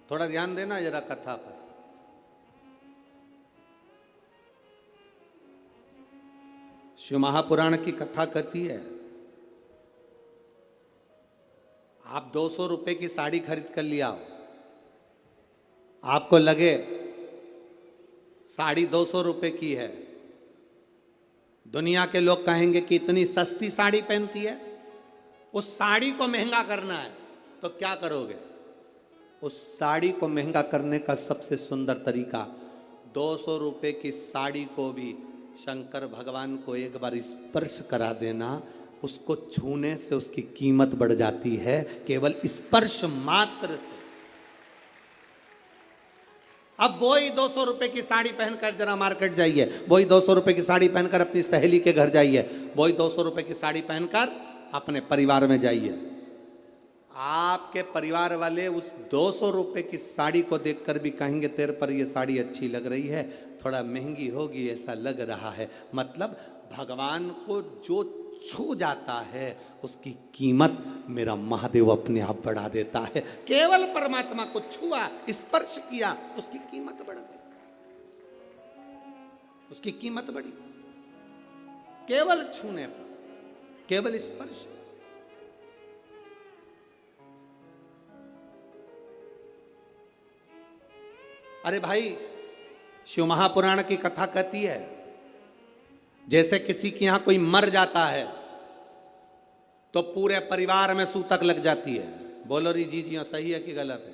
थोड़ा ध्यान देना जरा कथा पर। शिव महापुराण की कथा कहती है, आप 200 रुपए की साड़ी खरीद कर लिया हो, आपको लगे साड़ी 200 रुपए की है, दुनिया के लोग कहेंगे कि इतनी सस्ती साड़ी पहनती है, उस साड़ी को महंगा करना है तो क्या करोगे? उस साड़ी को महंगा करने का सबसे सुंदर तरीका, 200 रुपए की साड़ी को भी शंकर भगवान को एक बार स्पर्श करा देना। उसको छूने से उसकी कीमत बढ़ जाती है, केवल स्पर्श मात्र से। अब वही 200 रुपए की साड़ी पहनकर जरा मार्केट जाइए, वही 200 रुपए की साड़ी पहनकर अपनी सहेली के घर जाइए, वही 200 रुपए की साड़ी पहनकर अपने परिवार में जाइए। आपके परिवार वाले उस 200 रुपए की साड़ी को देखकर भी कहेंगे तेरे पर ये साड़ी अच्छी लग रही है, थोड़ा महंगी होगी ऐसा लग रहा है। मतलब भगवान को जो छू जाता है उसकी कीमत मेरा महादेव अपने आप बढ़ा देता है। केवल परमात्मा को छुआ, स्पर्श किया, उसकी कीमत बढ़ गई, उसकी कीमत बढ़ी। केवल छूने पर, केवल स्पर्श। अरे भाई, शिव महापुराण की कथा कहती है, जैसे किसी के यहां कोई मर जाता है तो पूरे परिवार में सूतक लग जाती है। बोलो री जी जी सही है कि गलत है?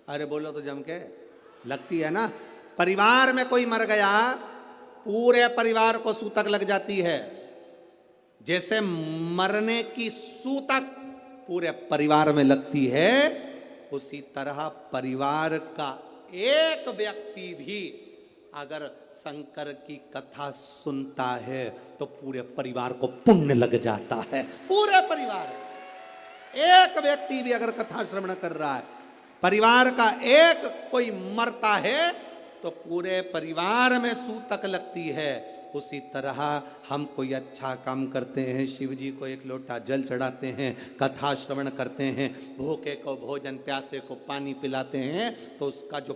अरे बोलो तो जम के, लगती है ना। परिवार में कोई मर गया, पूरे परिवार को सूतक लग जाती है। जैसे मरने की सूतक पूरे परिवार में लगती है, उसी तरह परिवार का एक व्यक्ति भी अगर शंकर की कथा सुनता है तो पूरे परिवार को पुण्य लग जाता है। पूरे परिवार, एक व्यक्ति भी अगर कथा श्रवण कर रहा है, परिवार का एक कोई मरता है तो पूरे परिवार में सूतक लगती है। उसी तरह हम कोई अच्छा काम करते हैं, शिव जी को एक लोटा जल चढ़ाते हैं, कथा श्रवण करते हैं, भूखे को भोजन, प्यासे को पानी पिलाते हैं, तो उसका जो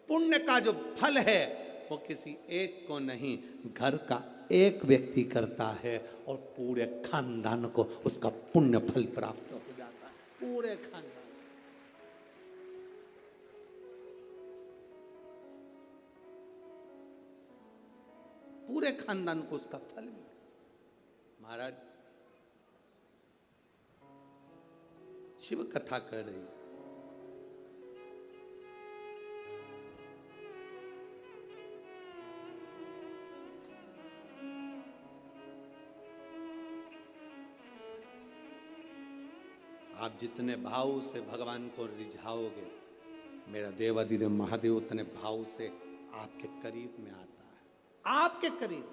पुण्य का जो फल है वो किसी एक को नहीं, घर का एक व्यक्ति करता है और पूरे खानदान को उसका पुण्य फल प्राप्त हो जाता है। पूरे खानदान, पूरे खानदान को उसका फल मिला। महाराज शिव कथा कर रही है, आप जितने भाव से भगवान को रिझाओगे, मेरा देवाधिदेव महादेव उतने भाव से आपके करीब में आता है। आपके करीब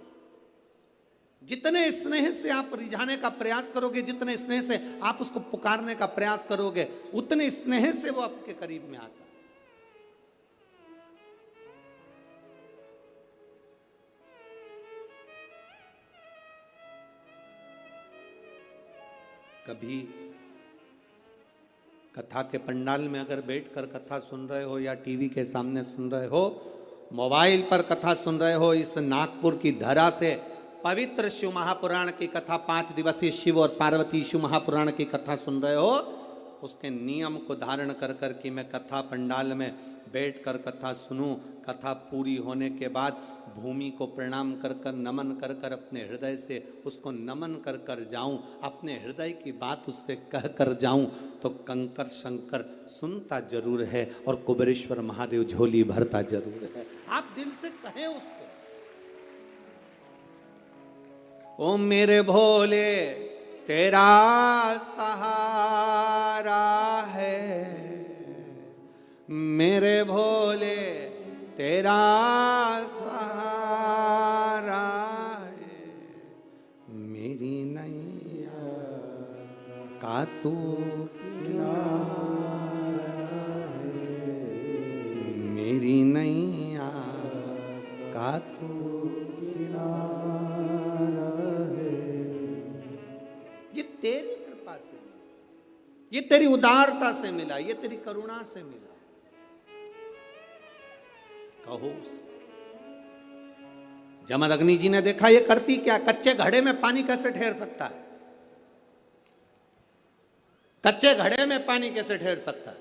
जितने स्नेह से आप रिझाने का प्रयास करोगे, जितने स्नेह से आप उसको पुकारने का प्रयास करोगे, उतने स्नेह से वो आपके करीब में आता है। कभी कथा के पंडाल में अगर बैठकर कथा सुन रहे हो, या टीवी के सामने सुन रहे हो, मोबाइल पर कथा सुन रहे हो, इस नागपुर की धरा से पवित्र शिव महापुराण की कथा, 5 दिवसीय शिव और पार्वती शिव महापुराण की कथा सुन रहे हो, उसके नियम को धारण कर कर कि मैं कथा पंडाल में बैठकर कथा सुनूं, कथा पूरी होने के बाद भूमि को प्रणाम कर कर, नमन कर कर, अपने हृदय से उसको नमन कर कर जाऊं, अपने हृदय की बात उससे कह कर जाऊं, तो कंकर शंकर सुनता जरूर है और कुबेरेश्वर महादेव झोली भरता जरूर है। आप दिल से कहें उसको, ओ मेरे भोले तेरा सहारा है, मेरे भोले तेरा सहारा है, मेरी नैया का तू किनारा है, मेरी नैया का तू किनारा है। ये तेरी कृपा से मिला, ये तेरी उदारता से मिला, ये तेरी करुणा से मिला। कहो, जमदग्नि जी ने देखा ये करती क्या, कच्चे घड़े में पानी कैसे ठहर सकता है, कच्चे घड़े में पानी कैसे ठहर सकता है।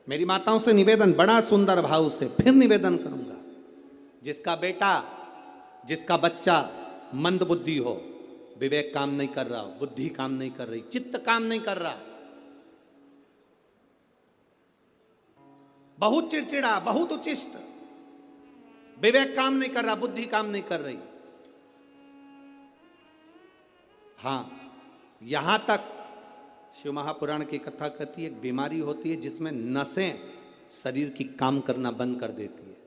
मेरी माताओं से निवेदन, बड़ा सुंदर भाव से फिर निवेदन करूंगा, जिसका बेटा, जिसका बच्चा मंद बुद्धि हो, विवेक काम नहीं कर रहा, बुद्धि काम नहीं कर रही, चित्त काम नहीं कर रहा, बहुत चिड़चिड़ा, बहुत उचिष्ट, विवेक काम नहीं कर रहा, बुद्धि काम नहीं कर रही, हां, यहां तक शिव महापुराण की कथा कहती है, एक बीमारी होती है जिसमें नसें शरीर की काम करना बंद कर देती है,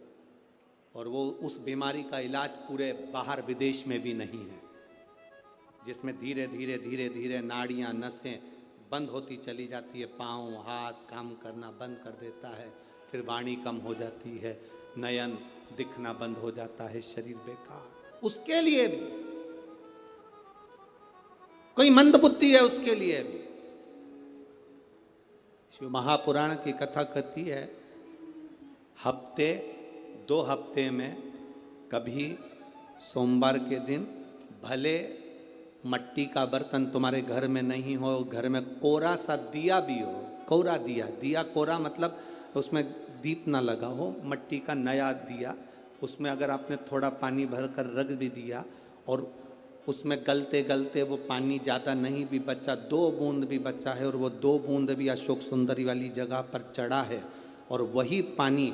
और वो उस बीमारी का इलाज पूरे बाहर विदेश में भी नहीं है, जिसमें धीरे धीरे धीरे धीरे नाड़ियां, नसें बंद होती चली जाती है, पांव हाथ काम करना बंद कर देता है, फिर वाणी कम हो जाती है, नयन दिखना बंद हो जाता है, शरीर बेकार। उसके लिए भी कोई मंद बुद्धि है, उसके लिए भी शिव महापुराण की कथा कहती है, हफ्ते 2 हफ्ते में कभी सोमवार के दिन भले मट्टी का बर्तन तुम्हारे घर में नहीं हो, घर में कोरा सा दिया भी हो, कोरा दिया, दिया कोरा मतलब उसमें दीप ना लगा हो, मट्टी का नया दिया, उसमें अगर आपने थोड़ा पानी भरकर रख भी दिया और उसमें गलते गलते वो पानी ज़्यादा नहीं भी बचा, 2 बूंद भी बचा है, और वो 2 बूंद भी अशोक सुंदरी वाली जगह पर चढ़ा है, और वही पानी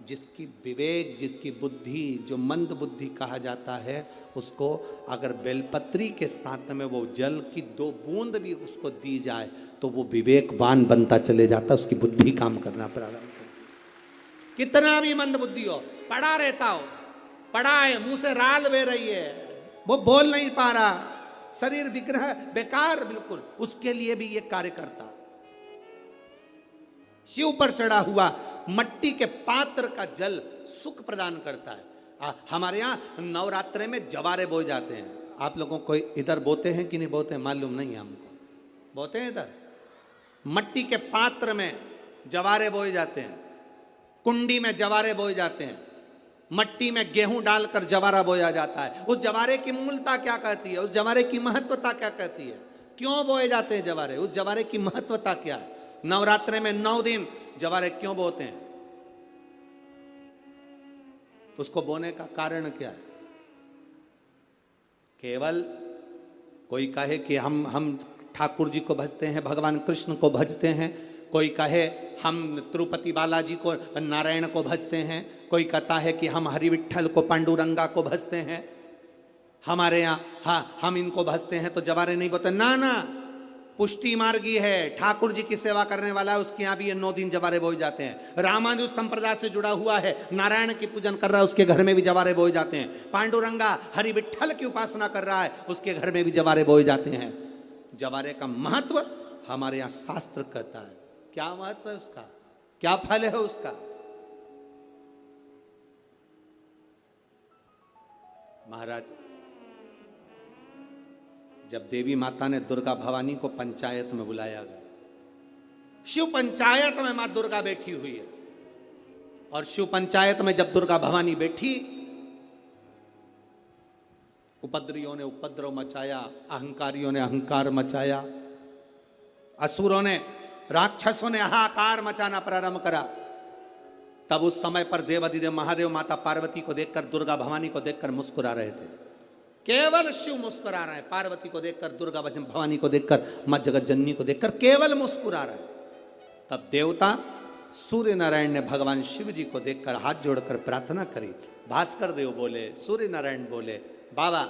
जिसकी विवेक, जिसकी बुद्धि, जो मंद बुद्धि कहा जाता है, उसको अगर बेलपत्री के साथ में वो जल की 2 बूंद भी उसको दी जाए तो वो विवेकवान बनता चले जाता, उसकी बुद्धि काम करना प्रारंभ करती। कितना भी मंद बुद्धि हो, पड़ा रहता हो, पड़ा है, मुंह से राल बह रही है, वो बोल नहीं पा रहा, शरीर विग्रह बेकार बिल्कुल, उसके लिए भी ये कार्य करता। शिव पर चढ़ा हुआ मट्टी के पात्र का जल सुख प्रदान करता है, हमारे यहाँ नवरात्रे में जवारे बोए जाते हैं। आप लोगों को इधर बोते हैं कि नहीं बोते हैं मालूम नहीं है हमको। बोते हैं इधर मट्टी के पात्र में जवारे बोए जाते हैं, कुंडी में जवारे बोए जाते हैं, मट्टी में गेहूं डालकर जवारा बोया जाता है। उस जवारे की मूलता क्या कहती है, उस जवारे की महत्वता क्या कहती है, क्यों बोए जाते हैं जवारे, उस जवारे की महत्वता क्या है? नवरात्रे में 9 दिन जवारे क्यों बोते हैं, उसको बोने का कारण क्या है? केवल कोई कहे कि हम ठाकुर जी को भजते हैं, भगवान कृष्ण को भजते हैं, कोई कहे हम तिरुपति बालाजी को, नारायण को भजते हैं, कोई कहता है कि हम हरि विट्ठल को, पांडुरंगा को भजते हैं, हमारे यहाँ हाँ हम इनको भजते हैं तो जवारे नहीं बोते। ना ना, पुष्टि मार्गी है, ठाकुर जी की सेवा करने वाला है, उसके यहाँ भी ये 9 दिन जवारे बोए जाते हैं। रामानुज संप्रदाय से जुड़ा हुआ है, नारायण की पूजन कर रहा है, उसके घर में भी जवारे बोए जाते हैं। पांडुरंगा हरि विट्ठल की उपासना कर रहा है, उसके घर में भी जवारे बोए जाते हैं। जवारे का महत्व हमारे यहाँ शास्त्र कहता है। क्या महत्व है उसका, क्या फल है उसका? महाराज, जब देवी माता ने दुर्गा भवानी को पंचायत में बुलाया गया, शिव पंचायत में मां दुर्गा बैठी हुई है, और शिव पंचायत में जब दुर्गा भवानी बैठी, उपद्रवियों ने उपद्रव मचाया, अहंकारियों ने अहंकार मचाया, असुरों ने, राक्षसों ने हाहाकार मचाना प्रारंभ करा। तब उस समय पर देवाधिदेव महादेव माता पार्वती को देखकर, दुर्गा भवानी को देखकर मुस्कुरा रहे थे। केवल शिव मुस्कुरा रहे हैं, पार्वती को देखकर, दुर्गा भवानी को देखकर, मां जगत जननी को देखकर केवल मुस्कुरा रहे हैं। तब देवता सूर्य नारायण ने भगवान शिव जी को देखकर हाथ जोड़कर प्रार्थना करी। भास्कर देव बोले, सूर्य नारायण बोले, बाबा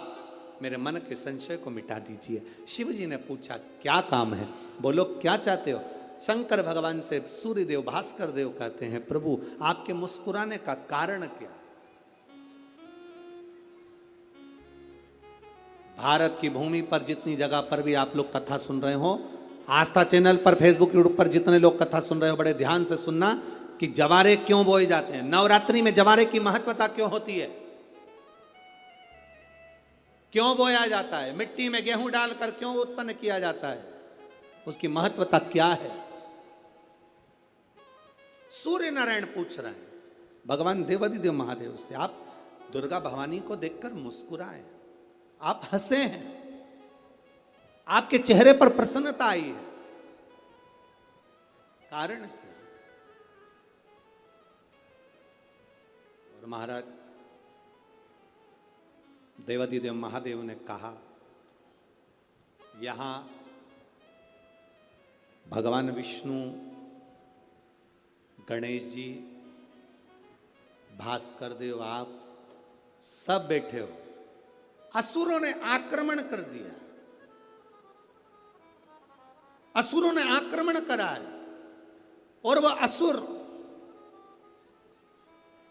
मेरे मन के संशय को मिटा दीजिए। शिव जी ने पूछा क्या काम है, बोलो क्या चाहते हो? शंकर भगवान से सूर्य देव, भास्कर देव कहते हैं, प्रभु आपके मुस्कुराने का कारण क्या? भारत की भूमि पर जितनी जगह पर भी आप लोग कथा सुन रहे हो, आस्था चैनल पर, फेसबुक, यूट्यूब पर जितने लोग कथा सुन रहे हो, बड़े ध्यान से सुनना कि जवारे क्यों बोए जाते हैं, नवरात्रि में जवारे की महत्वता क्यों होती है, क्यों बोया जाता है, मिट्टी में गेहूं डालकर क्यों उत्पन्न किया जाता है, उसकी महत्वता क्या है? सूर्य नारायण पूछ रहे हैं भगवान देवाधिदेव महादेव से, आप दुर्गा भवानी को देखकर मुस्कुराए, आप हंसे हैं, आपके चेहरे पर प्रसन्नता आई है, कारण क्या? और महाराज देवाधिदेव महादेव ने कहा, यहां भगवान विष्णु, गणेश जी, भास्कर देव, आप सब बैठे हो। असुरों ने आक्रमण कर दिया, असुरों ने आक्रमण करा है, और वह असुर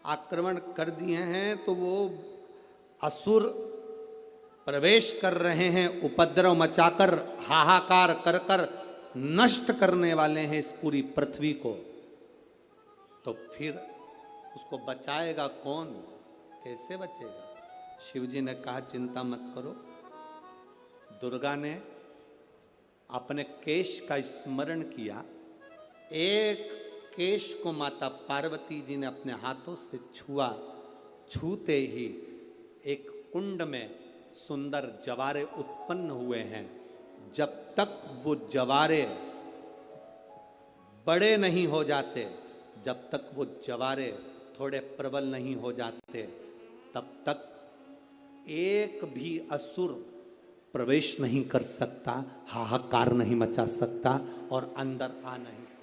आक्रमण कर दिए हैं तो वो असुर प्रवेश कर रहे हैं, उपद्रव मचाकर, हाहाकार कर कर नष्ट करने वाले हैं इस पूरी पृथ्वी को। तो फिर उसको बचाएगा कौन, कैसे बचेगा? शिव जी ने कहा चिंता मत करो। दुर्गा ने अपने केश का स्मरण किया, एक केश को माता पार्वती जी ने अपने हाथों से छुआ, छूते ही एक कुंड में सुंदर जवारे उत्पन्न हुए हैं। जब तक वो जवारे बड़े नहीं हो जाते, जब तक वो जवारे थोड़े प्रबल नहीं हो जाते, तब तक एक भी असुर प्रवेश नहीं कर सकता, हाहाकार नहीं मचा सकता और अंदर आ नहीं सकता।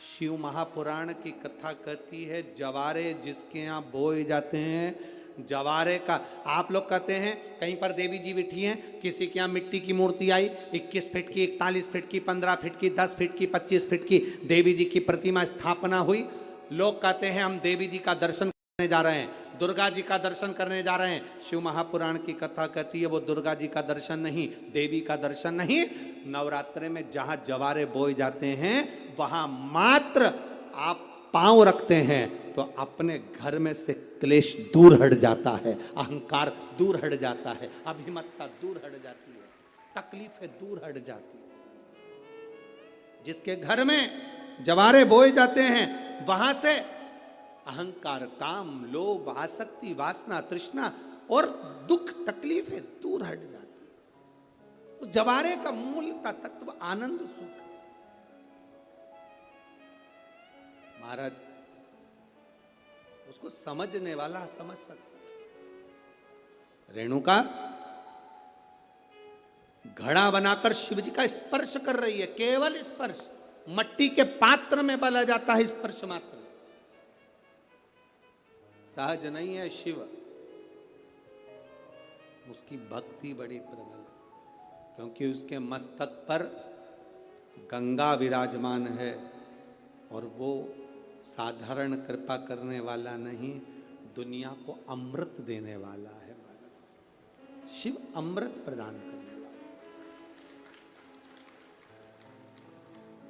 शिव महापुराण की कथा कहती है, जवारे जिसके यहाँ बोए जाते हैं, जवारे का, आप लोग कहते हैं कहीं पर देवी जी बैठी हैं, किसी के यहाँ मिट्टी की मूर्ति आई, 21 फीट की, 41 फीट की, 15 फीट की, 10 फीट की, 25 फीट की देवी जी की प्रतिमा स्थापना हुई। लोग कहते हैं हम देवी जी का दर्शन करने जा रहे हैं, दुर्गा जी का दर्शन करने जा रहे हैं। शिव महापुराण की कथा कहती है वो दुर्गा जी का दर्शन नहीं, देवी का दर्शन नहीं, नवरात्रे में जहां जवारे बोए जाते हैं वहां मात्र आप पांव रखते हैं, तो अपने घर में से क्लेश दूर हट जाता है, अहंकार दूर हट जाता है, अभिमतता दूर हट जाती है, तकलीफें दूर हट जाती है। जिसके घर में जवारे बोए जाते हैं वहां से अहंकार, काम, लोभ, आसक्ति, वासना, तृष्णा और दुख, तकलीफें दूर हट जाती है। तो जवारे का मूल का तत्व आनंद, सुख। महाराज उसको समझने वाला समझ सकता। रेणुका घड़ा बनाकर शिव जी का स्पर्श कर रही है, केवल स्पर्श, मट्टी के पात्र में बला जाता है स्पर्श मात्र, सहज नहीं है शिव। उसकी भक्ति बड़ी प्रबल है, क्योंकि उसके मस्तक पर गंगा विराजमान है और वो साधारण कृपा करने वाला नहीं, दुनिया को अमृत देने वाला है। शिव अमृत प्रदान करने वाला।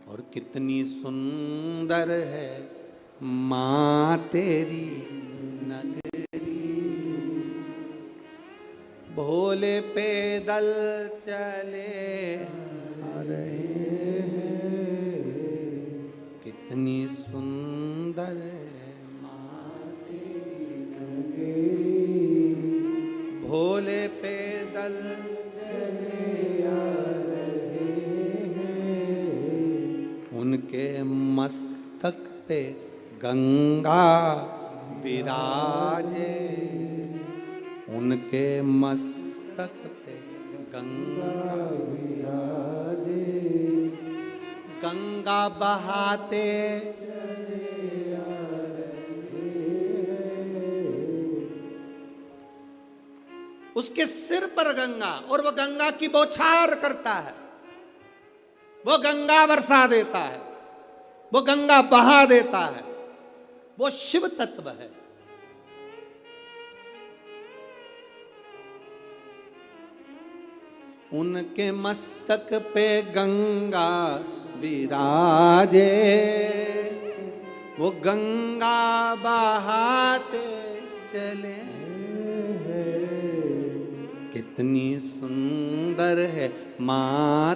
और कितनी सुंदर है माँ तेरी नगरी, भोले पैदल चले आ रहे हैं। कितनी सुंदर है माँ तेरी नगरी, भोले पैदल चले आ रहे हैं। उनके मस्तक पे गंगा विराजे, उनके मस्तक पे गंगा विराजे, गंगा बहाते चले आ रहे हैं। उसके सिर पर गंगा, और वो गंगा की बौछार करता है, वो गंगा बरसा देता है, वो गंगा बहा देता है। वो शिव तत्व है। उनके मस्तक पे गंगा विराजे, वो गंगा बहाते चले। कितनी सुंदर है माँ